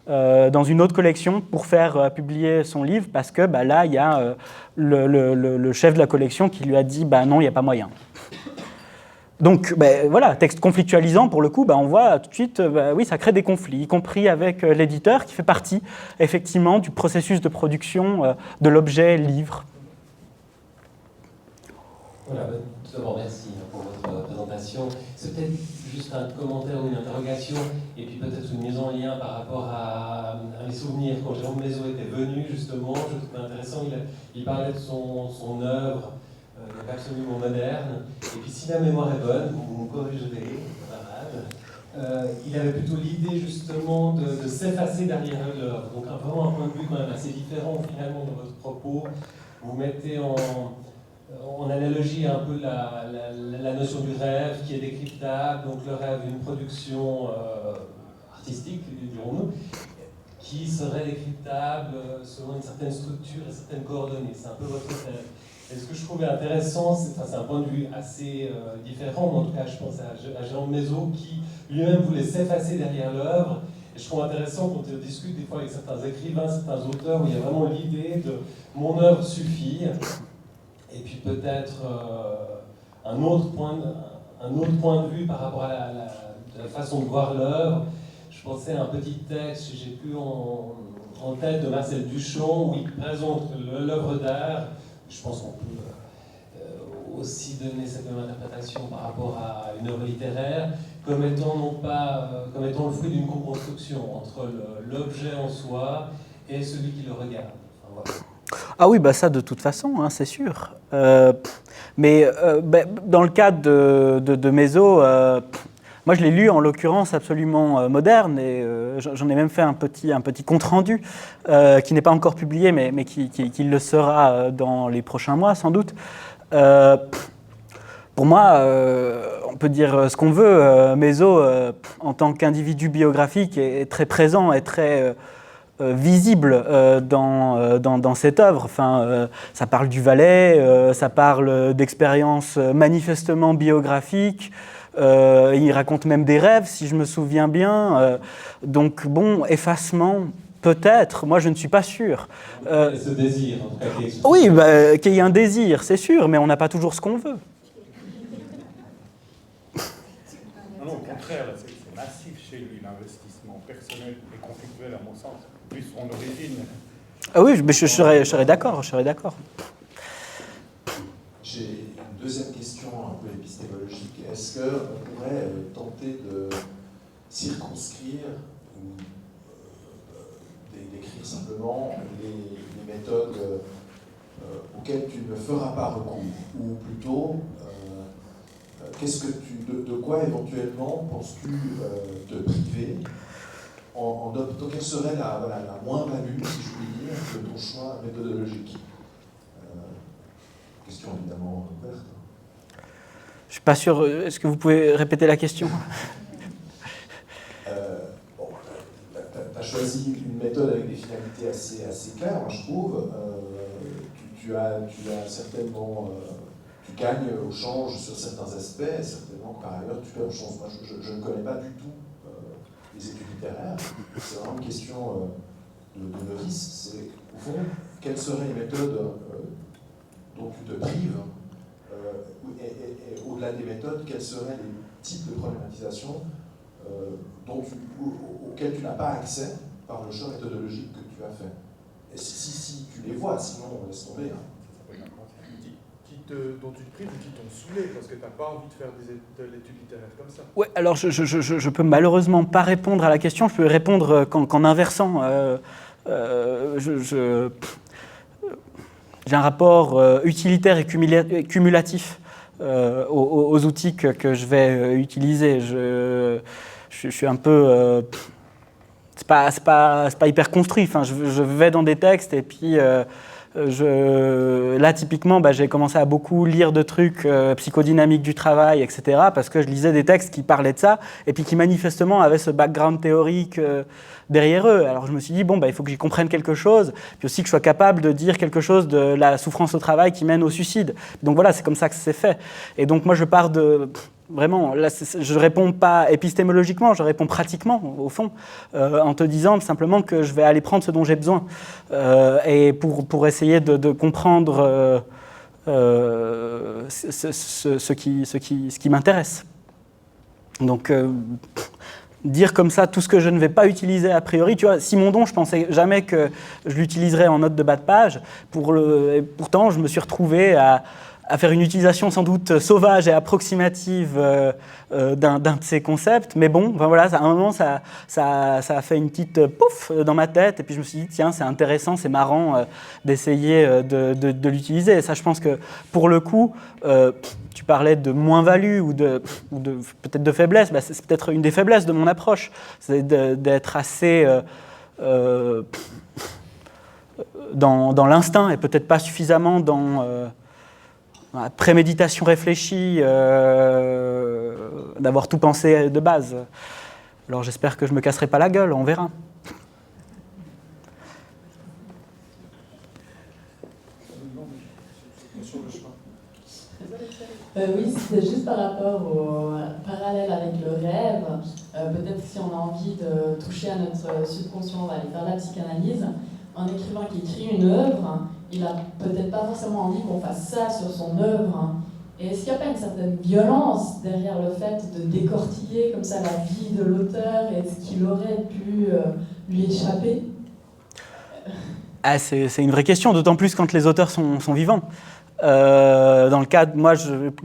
dans une autre collection pour faire publier son livre, parce que là, il y a le chef de la collection qui lui a dit non, il n'y a pas moyen. Donc voilà, texte conflictualisant pour le coup, on voit tout de suite, oui, ça crée des conflits, y compris avec l'éditeur qui fait partie effectivement du processus de production de l'objet livre. Voilà, tout d'abord merci pour votre présentation. C'est peut-être juste un commentaire ou une interrogation, et puis peut-être une mise en lien par rapport à mes souvenirs. Quand Jérôme Mézot était venu, justement, je trouvais intéressant, il parlait de son œuvre, absolument moderne, et puis si la mémoire est bonne, vous me corrigerez, il avait plutôt l'idée justement de s'effacer derrière l'œuvre. Donc vraiment un point de vue quand même assez différent finalement de votre propos. Vous mettez en analogie un peu la notion du rêve qui est décryptable, donc le rêve d'une production artistique, dirons-nous, qui serait décryptable selon une certaine structure et certaines coordonnées. C'est un peu votre rêve. Et ce que je trouvais intéressant, c'est un point de vue assez différent, mais en tout cas je pense à Jérôme Mézot qui lui-même voulait s'effacer derrière l'œuvre. Et je trouve intéressant quand on discute des fois avec certains écrivains, certains auteurs, où il y a vraiment l'idée de « mon œuvre suffit ». Et puis peut-être un autre point de vue par rapport à la façon de voir l'œuvre. Je pensais à un petit texte que j'ai plus en tête de Marcel Duchamp, où il présente l'œuvre d'art. Je pense qu'on peut aussi donner cette même interprétation par rapport à une œuvre littéraire, comme étant comme étant le fruit d'une co-construction entre l'objet en soi et celui qui le regarde. Enfin, voilà. Ah oui, ça de toute façon, c'est sûr. Mais dans le cas de Mézot, moi je l'ai lu en l'occurrence absolument moderne, et j'en ai même fait un petit compte-rendu qui n'est pas encore publié, mais qui le sera dans les prochains mois sans doute. Pour moi, on peut dire ce qu'on veut, Mézot, en tant qu'individu biographique, est très présent et très visible dans cette œuvre. Enfin, ça parle du Valais, ça parle d'expériences manifestement biographiques, il raconte même des rêves, si je me souviens bien. Donc bon, effacement, peut-être, moi je ne suis pas sûr. Ce désir, en tout cas. Oui, qu'il y ait un désir, c'est sûr, mais on n'a pas toujours ce qu'on veut. Non, au contraire, c'est massif chez lui, l'investissement personnel et conflictuel, à mon sens, plus son origine. Ah oui, mais je serais d'accord, J'ai une deuxième question un peu épistémologique. Est-ce qu'on pourrait tenter de circonscrire ou d'écrire simplement les méthodes auxquelles tu ne feras pas recours, ou plutôt de quoi éventuellement penses-tu te priver quelle serait la moins-value, si je puis dire, de ton choix méthodologique? Question évidemment ouverte. Je ne suis pas sûr. Est-ce que vous pouvez répéter la question? Tu as choisi une méthode avec des finalités assez claires, moi, je trouve. Tu as certainement tu gagnes au change sur certains aspects, et certainement que par ailleurs tu perds au change. Moi, je ne connais pas du tout les études littéraires. C'est vraiment une question de novice. C'est, au fond, quelles seraient les méthodes dont tu te prives, et au-delà des méthodes, quels seraient les types de problématisation auxquels tu n'as pas accès par le choix méthodologique que tu as fait. Et si tu les vois, sinon on laisse tomber. Hein. Dont tu te prives ou qui t'ont saoulé parce que tu n'as pas envie de faire de l'étude littéraire comme ça. Ouais, alors je peux malheureusement pas répondre à la question, je peux répondre qu'en inversant. J'ai un rapport utilitaire et cumulatif aux outils que je vais utiliser. Je suis un peu... c'est pas hyper construit. Enfin, je vais dans des textes et puis... là, typiquement, j'ai commencé à beaucoup lire de trucs psychodynamiques du travail, etc., parce que je lisais des textes qui parlaient de ça, et puis qui manifestement avaient ce background théorique derrière eux. Alors je me suis dit, il faut que j'y comprenne quelque chose, puis aussi que je sois capable de dire quelque chose de la souffrance au travail qui mène au suicide. Donc voilà, c'est comme ça que c'est fait. Et donc moi, je pars de... Vraiment, là, je ne réponds pas épistémologiquement, je réponds pratiquement, au fond, en te disant simplement que je vais aller prendre ce dont j'ai besoin. Et pour essayer de comprendre ce qui m'intéresse. Donc, dire comme ça tout ce que je ne vais pas utiliser a priori, tu vois, Simondon, je ne pensais jamais que je l'utiliserais en note de bas de page. Pourtant, je me suis retrouvé à faire une utilisation sans doute sauvage et approximative d'un de ces concepts. Mais bon, voilà, à un moment, ça a fait une petite pouf dans ma tête. Et puis je me suis dit, tiens, c'est intéressant, c'est marrant d'essayer de l'utiliser. Et ça, je pense que pour le coup, tu parlais de moins-value ou peut-être de faiblesse. C'est peut-être une des faiblesses de mon approche. C'est d'être assez... dans l'instinct et peut-être pas suffisamment dans... préméditation réfléchie, d'avoir tout pensé de base. Alors j'espère que je ne me casserai pas la gueule, on verra. Oui, c'était juste par rapport au parallèle avec le rêve. Peut-être que si on a envie de toucher à notre subconscient, on va aller faire la psychanalyse. Un écrivain qui écrit une œuvre, il n'a peut-être pas forcément envie qu'on fasse ça sur son œuvre. Et est-ce qu'il n'y a pas une certaine violence derrière le fait de décortiquer comme ça la vie de l'auteur et ce qu'il aurait pu lui échapper ? C'est une vraie question, d'autant plus quand les auteurs sont vivants. Dans le cas, moi,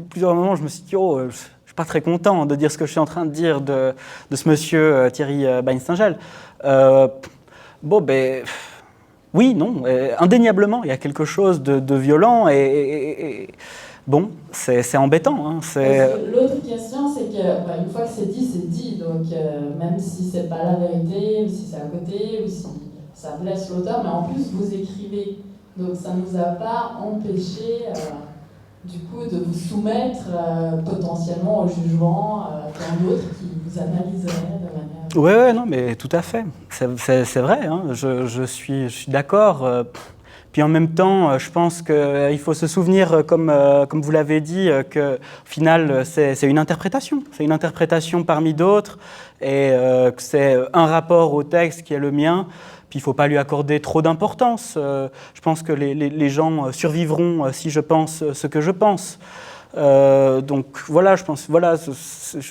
plusieurs moments, je me suis dit, je ne suis pas très content de dire ce que je suis en train de dire de ce monsieur Thierry Beinsteingel. Oui, non, indéniablement, il y a quelque chose de violent et bon, c'est embêtant. Hein, l'autre question, c'est qu'une fois que c'est dit, donc même si c'est pas la vérité, ou si c'est à côté, ou si ça blesse l'auteur, mais en plus vous écrivez, donc ça ne nous a pas empêché du coup de vous soumettre potentiellement au jugement d'un autre qui vous analyserait de manière... Oui, non, mais tout à fait. C'est vrai, hein, je suis d'accord. Puis en même temps, je pense qu'il faut se souvenir, comme vous l'avez dit, qu'au final, c'est une interprétation. C'est une interprétation parmi d'autres, et que c'est un rapport au texte qui est le mien. Puis il ne faut pas lui accorder trop d'importance. Je pense que les gens survivront si je pense ce que je pense. Donc voilà, je pense, voilà, c'est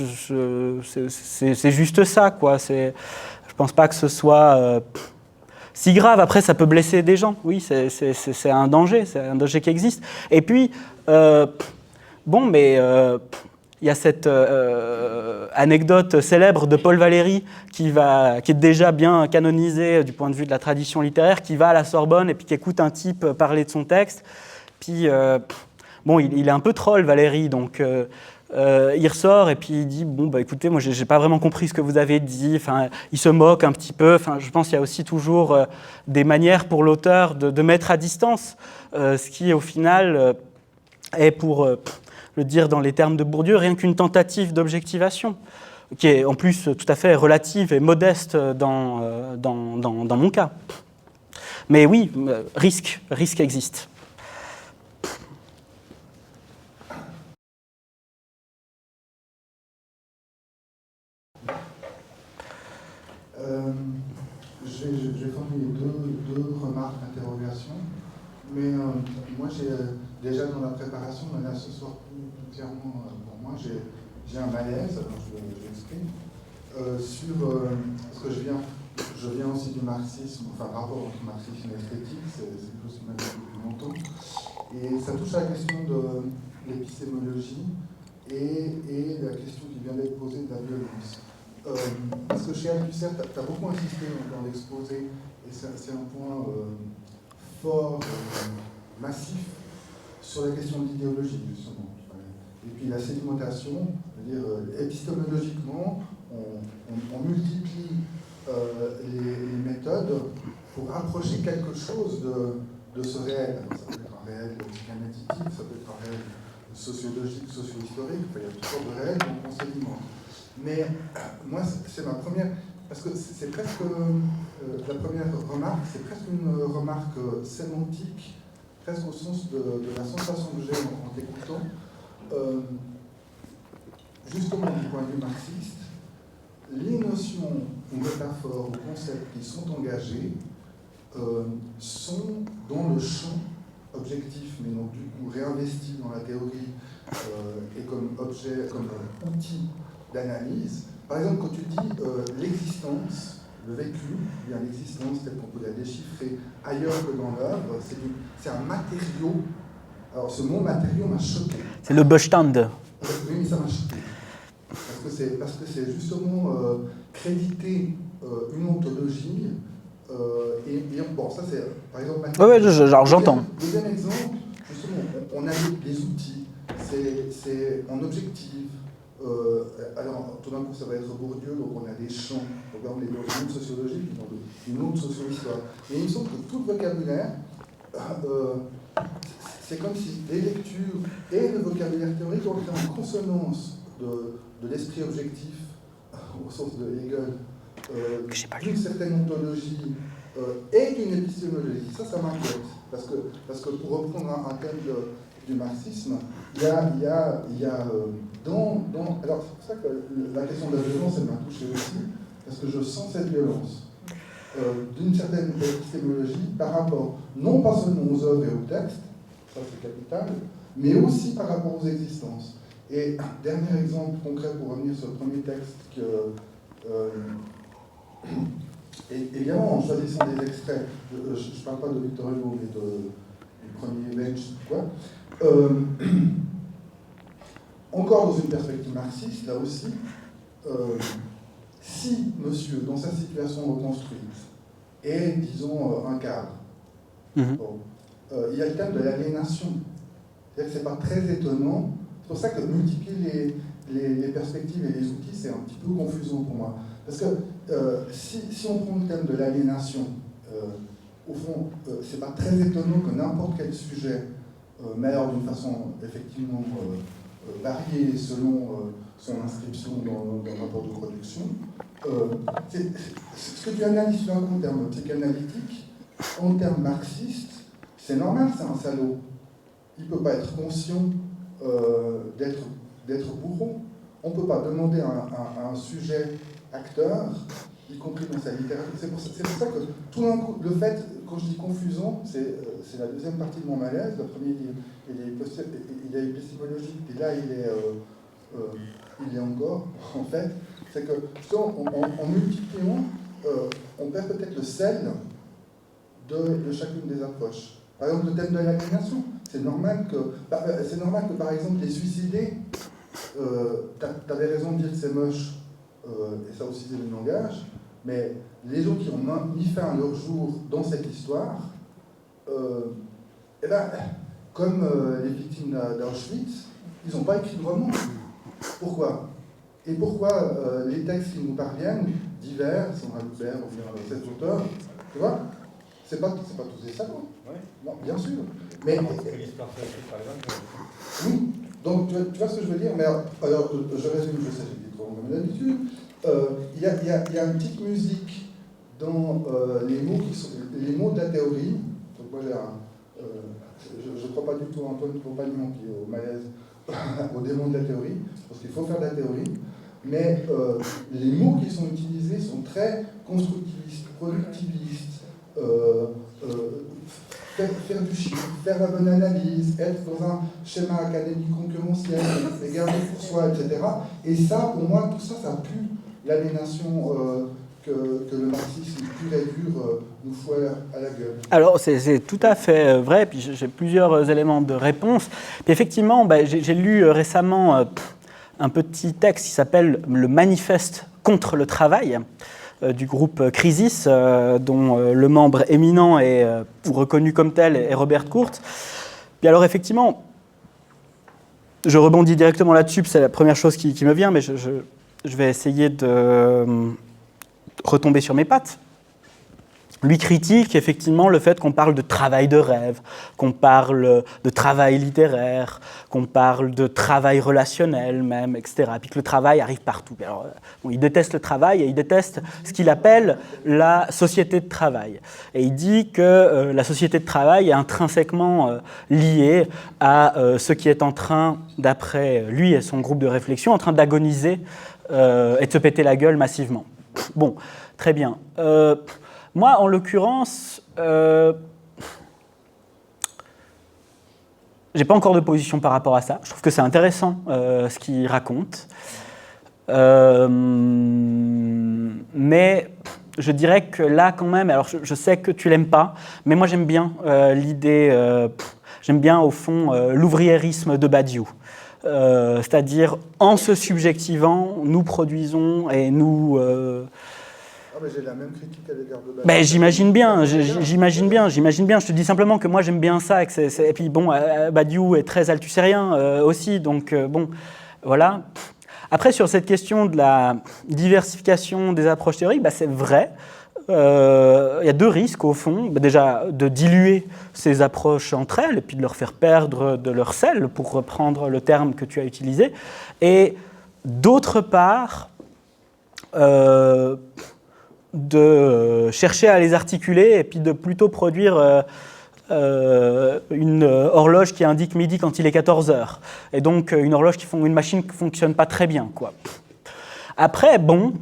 juste ça, quoi. Je pense pas que ce soit si grave. Après, ça peut blesser des gens. Oui, c'est un danger qui existe. Et puis, il y a cette anecdote célèbre de Paul Valéry qui est déjà bien canonisée du point de vue de la tradition littéraire, qui va à la Sorbonne et puis qui écoute un type parler de son texte. Puis, il est un peu troll, Valéry, donc il ressort et puis il dit écoutez, moi j'ai pas vraiment compris ce que vous avez dit. Enfin, il se moque un petit peu. Enfin, je pense qu'il y a aussi toujours des manières pour l'auteur de mettre à distance ce qui au final est, pour le dire dans les termes de Bourdieu, rien qu'une tentative d'objectivation, qui est en plus tout à fait relative et modeste dans mon cas. Mais oui, risque existe. j'ai formulé deux remarques d'interrogation, mais moi j'ai déjà dans la préparation, mais là ce soir plus clairement pour moi, j'ai un malaise, alors je l'exprime, sur parce que je viens aussi du marxisme, enfin rapport entre marxisme et esthétique, c'est quelque chose qui m'intéresse depuis longtemps, et ça touche à la question de l'épistémologie et la question qui vient d'être posée de la violence. Parce que chez Althusser, tu as beaucoup insisté dans l'exposé, et c'est un point fort, massif, sur la question de l'idéologie, justement. Et puis la sédimentation, c'est-à-dire épistémologiquement, on multiplie les méthodes pour approcher quelque chose de ce réel. Alors, ça peut être un réel psychanalytique, ça peut être un réel sociologique, socio-historique, il y a toutes sortes de réels, donc on sédimente. Mais moi, c'est ma première, parce que c'est presque, la première remarque, c'est presque une remarque sémantique, presque au sens de la sensation que j'ai en t'écoutant. Justement, du point de vue marxiste, les notions ou métaphores ou concepts qui sont engagés sont dans le champ objectif, mais donc du coup réinvestis dans la théorie et comme objet, comme outil d'analyse. Par exemple, quand tu dis l'existence, le vécu, bien l'existence telle qu'on peut la déchiffrer ailleurs que dans l'œuvre, c'est un matériau. Alors ce mot matériau m'a choqué. C'est le Bestand. Oui, mais ça m'a choqué. Parce que c'est justement créditer une ontologie. Et bon, ça c'est par exemple. Oui, j'entends. Deuxième exemple, justement, on a les outils, c'est en objectif. Alors, tout d'un coup, ça va être Bourdieu, donc on a des champs. Regarde les documents sociologiques, une autre socio-histoire. Et il me semble que tout le vocabulaire, c'est comme si les lectures et le vocabulaire théorique entraient en consonance de l'esprit objectif, au sens de Hegel, d'une certaine ontologie et d'une épistémologie. Ça m'inquiète. Parce que pour reprendre un thème du marxisme, il y a alors c'est pour ça que la question de la violence, elle m'a touché aussi, parce que je sens cette violence d'une certaine épistémologie par rapport, non pas seulement aux œuvres et aux textes, ça c'est capital, mais aussi par rapport aux existences. Et dernier exemple concret pour revenir sur le premier texte et évidemment, en choisissant des extraits, je ne parle pas de Victor Hugo, mais du premier Bench, quoi. Encore dans une perspective marxiste, là aussi, si monsieur, dans sa situation reconstruite, est, disons, un cadre, bon, il y a le thème de l'aliénation. C'est-à-dire que ce n'est pas très étonnant. C'est pour ça que multiplier les perspectives et les outils, c'est un petit peu confusant pour moi. Parce que si on prend le thème de l'aliénation, au fond, c'est pas très étonnant que n'importe quel sujet, mais alors d'une façon effectivement variée selon son inscription dans le rapport de production, ce que tu analyses en termes psychanalytiques, en termes marxistes, c'est normal, c'est un salaud. Il ne peut pas être conscient d'être bourreau. On ne peut pas demander à un sujet acteur, y compris dans sa littérature. C'est pour ça que tout d'un coup, le fait, quand je dis confusant, c'est la deuxième partie de mon malaise. Le premier, il est épistémologique, et là, il est encore, en fait. C'est que, en multipliant, on perd peut-être le sel de chacune des approches. Par exemple, le thème de l'aliénation, c'est normal que, par exemple, les suicidés, tu avais raison de dire que c'est moche, et ça aussi c'est le langage, mais les gens qui ont mis fin à leur jour dans cette histoire, comme les victimes d'Auschwitz, ils n'ont pas écrit de roman. Pourquoi? Et pourquoi les textes qui nous parviennent, divers, Sandra Loubert ou bien cet auteur, tu vois, c'est pas tous des salauds. Ouais. Non, bien sûr. Mais oui, donc tu vois ce que je veux dire. Mais alors, je résume, je sais, j'ai dit trop comme d'habitude. Il y a une petite musique dans les mots de la théorie. Donc moi je ne crois pas du tout à Antoine Compagnon qui est au malaise, au démon de la théorie, parce qu'il faut faire de la théorie. Mais les mots qui sont utilisés sont très constructiviste, productiviste, faire du chiffre, faire la bonne analyse, être dans un schéma académique concurrentiel, et garder pour soi, etc. Et ça, pour moi, tout ça, ça pue l'aliénation que le marxisme pur et dur nous fout à la gueule. Alors, c'est tout à fait vrai, puis j'ai plusieurs éléments de réponse. Puis effectivement, j'ai lu récemment un petit texte qui s'appelle « Le manifeste contre le travail », du groupe Crisis, dont le membre éminent ou reconnu comme tel est Robert Kurth. Puis alors effectivement, je rebondis directement là-dessus, c'est la première chose qui me vient, mais je vais essayer de retomber sur mes pattes. Lui critique effectivement le fait qu'on parle de travail de rêve, qu'on parle de travail littéraire, qu'on parle de travail relationnel même, etc. Puis que le travail arrive partout. Alors, il déteste le travail et il déteste ce qu'il appelle la société de travail. Et il dit que la société de travail est intrinsèquement liée à ce qui est en train, d'après lui et son groupe de réflexion, en train d'agoniser et de se péter la gueule massivement. Bon, très bien. Moi, en l'occurrence, j'ai pas encore de position par rapport à ça. Je trouve que c'est intéressant ce qu'il raconte. Mais je dirais que là, quand même, alors je sais que tu l'aimes pas, mais moi j'aime bien l'idée, j'aime bien au fond l'ouvriérisme de Badiou. C'est-à-dire, en se subjectivant, nous produisons et nous... Ah, mais j'ai la même critique à l'égard de Badiou. J'imagine bien. Je te dis simplement que moi j'aime bien ça. Et puis bon, Badiou est très althusserien aussi, donc bon, voilà. Après, sur cette question de la diversification des approches théoriques, c'est vrai. Il y a deux risques au fond. Déjà, de diluer ces approches entre elles et puis de leur faire perdre de leur sel, pour reprendre le terme que tu as utilisé. Et d'autre part, de chercher à les articuler et puis de plutôt produire une horloge qui indique midi quand il est 14h. Et donc une horloge une machine qui ne fonctionne pas très bien, quoi. Après, bon...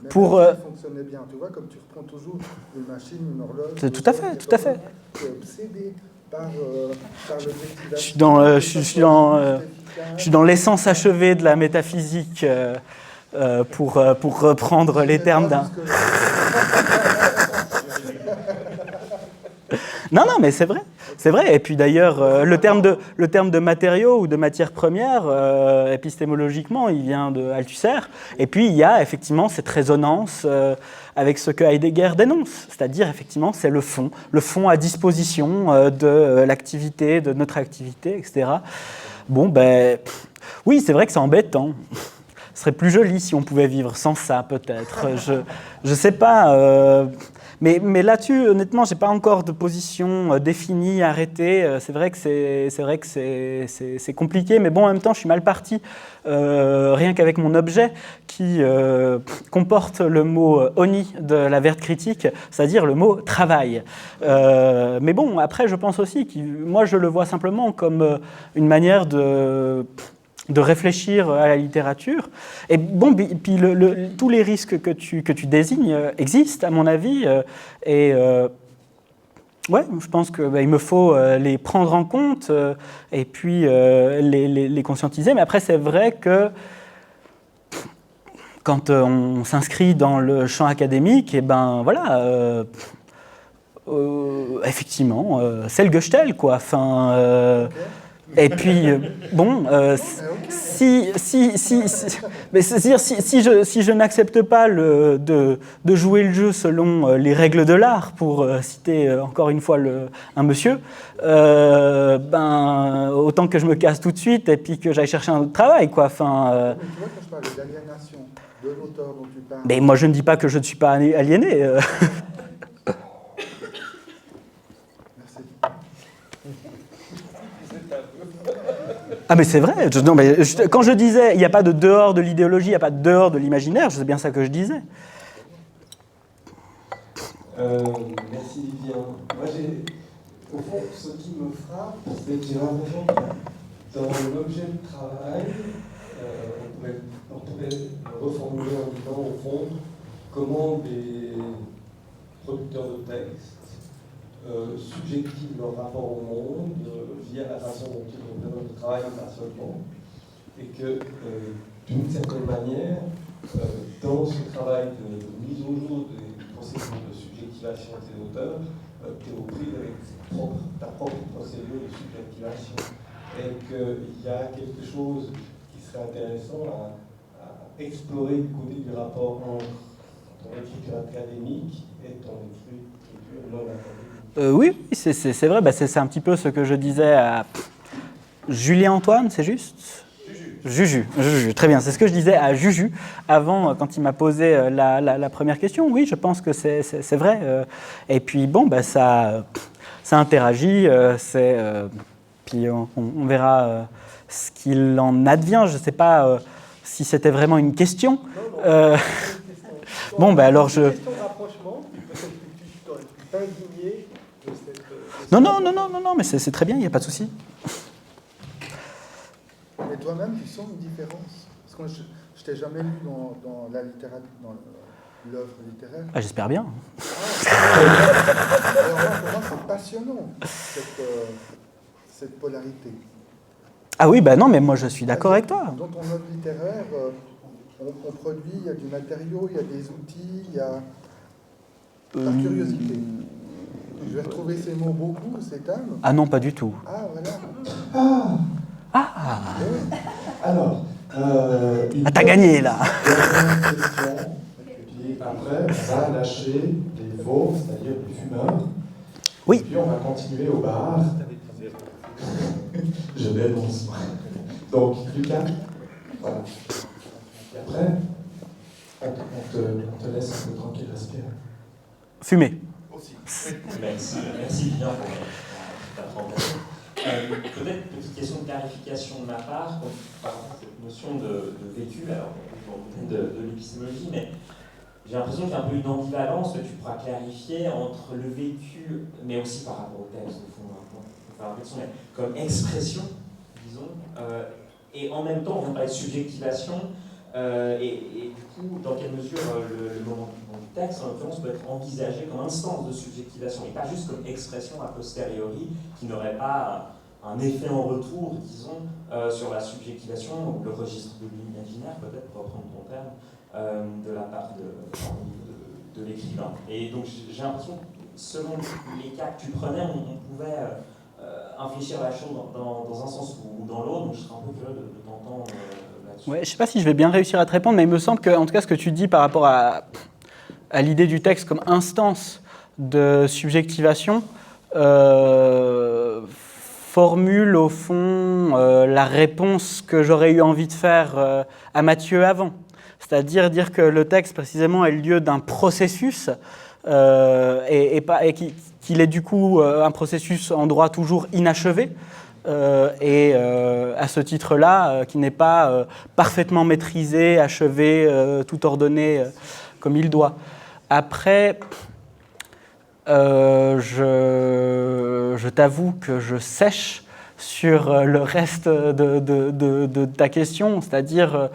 pour fonctionnait bien, tu vois, comme tu reprends toujours une machine, une horloge... Tout à fait. Tu es obsédé par l'objectivation. Je suis dans l'essence achevée de la métaphysique... pour reprendre les termes d'un... Non, mais c'est vrai. Et puis d'ailleurs, le terme de matériaux ou de matière première, épistémologiquement, il vient de Althusser. Et puis il y a effectivement cette résonance avec ce que Heidegger dénonce. C'est-à-dire, effectivement, c'est le fond à disposition de l'activité, de notre activité, etc. Bon, oui, c'est vrai que c'est embêtant. Ce serait plus joli si on pouvait vivre sans ça, peut-être. Je sais pas. Mais là-dessus, honnêtement, j'ai pas encore de position définie, arrêtée. C'est vrai que c'est compliqué, mais bon, en même temps, je suis mal parti. Rien qu'avec mon objet qui comporte le mot oni de la verte critique, c'est-à-dire le mot travail. Mais bon, après, je pense aussi que moi, je le vois simplement comme une manière de réfléchir à la littérature. Et bon, puis tous les risques que tu désignes existent, à mon avis, ouais, je pense qu'il me faut les prendre en compte et puis les conscientiser. Mais après, c'est vrai que quand on s'inscrit dans le champ académique, et voilà, effectivement, c'est le Gestell, quoi. Enfin... Et puis, bon, si je n'accepte pas de jouer le jeu selon les règles de l'art, pour citer encore une fois un monsieur, autant que je me casse tout de suite et puis que j'aille chercher un autre travail, quoi. Enfin, tu vois, quand je parle d'aliénation de l'auteur dont tu parles... Mais moi, je ne dis pas que je ne suis pas aliéné. Ah mais c'est vrai, quand je disais il n'y a pas de dehors de l'idéologie, il n'y a pas de dehors de l'imaginaire, c'est bien ça que je disais. Merci Vivien. Moi au fond, ce qui me frappe, c'est que j'ai l'impression que dans l'objet de travail, on pourrait le reformuler en disant au fond, comment des producteurs de textes subjectivent leur rapport au monde via la façon dont ils représentent le travail, pas seulement, et que d'une certaine manière, dans ce travail de mise au jour des procédures de subjectivation de ces auteurs, tu es aux prises avec ta propre procédure de subjectivation. Et qu'il y a quelque chose qui serait intéressant à explorer du côté du rapport entre ton écriture académique et ton écriture non académique. Oui, c'est vrai, c'est un petit peu ce que je disais à Julien Antoine, c'est juste ? Juju, très bien, c'est ce que je disais à Juju avant, quand il m'a posé la première question. Oui, je pense que c'est vrai. Et puis bon, ça interagit, puis on verra ce qu'il en advient. Je ne sais pas si c'était vraiment une question. Non, alors je... Non, mais c'est très bien, il n'y a pas de souci. Mais toi-même, tu sens une différence? Parce que je t'ai jamais lu dans la littérature, dans l'œuvre littéraire. Ah, j'espère bien. Alors là, pour moi, c'est passionnant, cette polarité. Ah oui, non, mais moi je suis d'accord avec toi. Dans ton œuvre littéraire, on produit, il y a du matériau, il y a des outils, il y a... Par curiosité. Je vais retrouver ces mots beaucoup, ces termes. Ah non, pas du tout. Ah, voilà. Ah Alors, t'as gagné, là. Question, et puis après, on va lâcher les veaux, c'est-à-dire les fumeurs. Oui. Et puis on va continuer au bar. Je dénonce. Donc, Lucas, voilà. Et après, on te laisse un peu tranquille respirer. Fumer. Aussi. Merci bien pour ta présentation. Peut-être une petite question de clarification de ma part, par rapport à cette notion de vécu, alors on vient de l'épistémologie, mais j'ai l'impression qu'il y a un peu une ambivalence que tu pourras clarifier entre le vécu, mais aussi par rapport au texte, au fond, mais comme expression, disons, et en même temps, on vient de parler de subjectivation, et du coup, dans quelle mesure le moment du texte, en l'occurrence, peut être envisagé comme instance de subjectivation, et pas juste comme expression a posteriori, qui n'aurait pas un effet en retour, disons, sur la subjectivation, ou le registre de l'imaginaire, peut-être, pour reprendre ton terme, de la part de l'écrivain. Et donc, j'ai l'impression que, selon les cas que tu prenais, on pouvait infléchir la chose dans un sens ou dans l'autre, donc je serais un peu curieux de t'entendre là-dessus. Ouais, je ne sais pas si je vais bien réussir à te répondre, mais il me semble que, en tout cas, ce que tu dis par rapport à l'idée du texte comme instance de subjectivation formule, au fond, la réponse que j'aurais eu envie de faire à Mathieu avant. C'est-à-dire dire que le texte, précisément, est le lieu d'un processus et qu'il est du coup un processus en droit toujours inachevé et à ce titre-là, qui n'est pas parfaitement maîtrisé, achevé, tout ordonné comme il doit. Après, je t'avoue que je sèche sur le reste de ta question, c'est-à-dire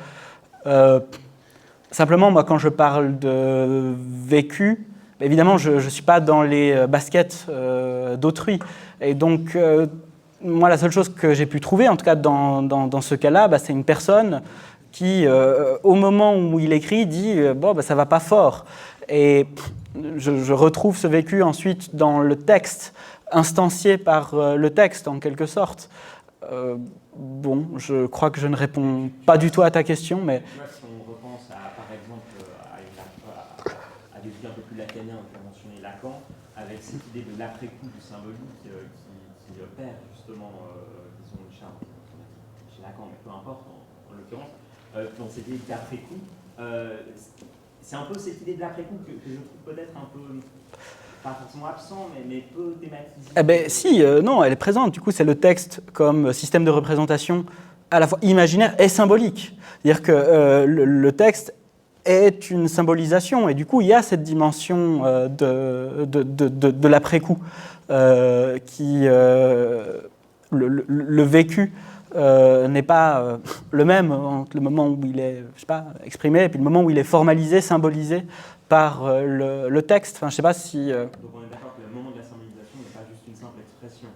simplement, moi, quand je parle de vécu, évidemment, je ne suis pas dans les baskets d'autrui. Et donc, moi, la seule chose que j'ai pu trouver, en tout cas dans ce cas-là, c'est une personne qui, au moment où il écrit, dit « ça ne va pas fort ». Et je retrouve ce vécu ensuite dans le texte, instancié par le texte, en quelque sorte. Je crois que je ne réponds pas du tout à ta question, mais... Si on repense, par exemple, à des idées un peu plus lacaniens, on a mentionné Lacan, avec cette idée de l'après-coup du symbolique qui opère justement, disons, le charme chez Lacan, mais peu importe, en l'occurrence, dans cette idée d'après-coup, c'est un peu cette idée de l'après-coup que je trouve peut-être un peu, pas forcément absent, mais peu thématisée. Non, elle est présente. Du coup, c'est le texte comme système de représentation à la fois imaginaire et symbolique. C'est-à-dire que le texte est une symbolisation, et du coup, il y a cette dimension de l'après-coup qui... le vécu n'est pas le même entre le moment où il est, exprimé et puis le moment où il est formalisé, symbolisé par le texte. Enfin, je ne sais pas si... Donc on est d'accord que le moment de la symbolisation n'est pas juste une simple expression.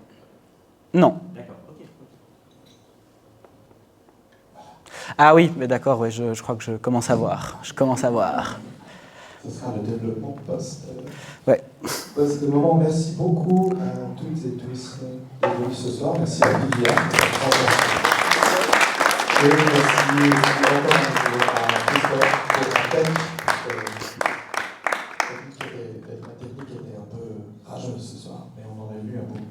Non. D'accord, ok. Ah oui, mais d'accord, ouais, je crois que je commence à voir. Je commence à voir. Ce sera le développement post. Ouais. Post de moment. Merci beaucoup à toutes et tous d'être venus ce soir. Merci à Viviane. Et merci encore à Christophe pour la technique. La technique était un peu rageuse ce soir, mais on en a vu un bout.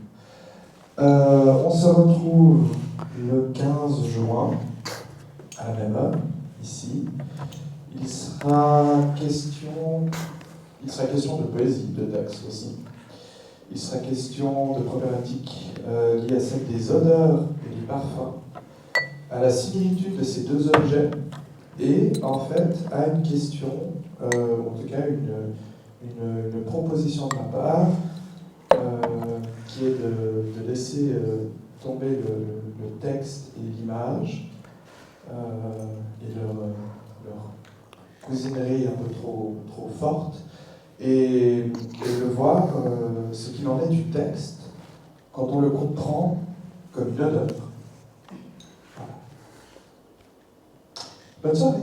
On se retrouve le 15 juin à la même heure, ici. Il sera question de poésie, de texte aussi. Il sera question de problématiques liées à celle des odeurs et des parfums, à la similitude de ces deux objets, et en fait à une question, en tout cas une proposition de ma part, qui est de laisser tomber le texte et l'image, et leur cousinerie un peu trop forte, et de voir ce qu'il en est du texte quand on le comprend comme une odeur. Voilà. Bonne soirée.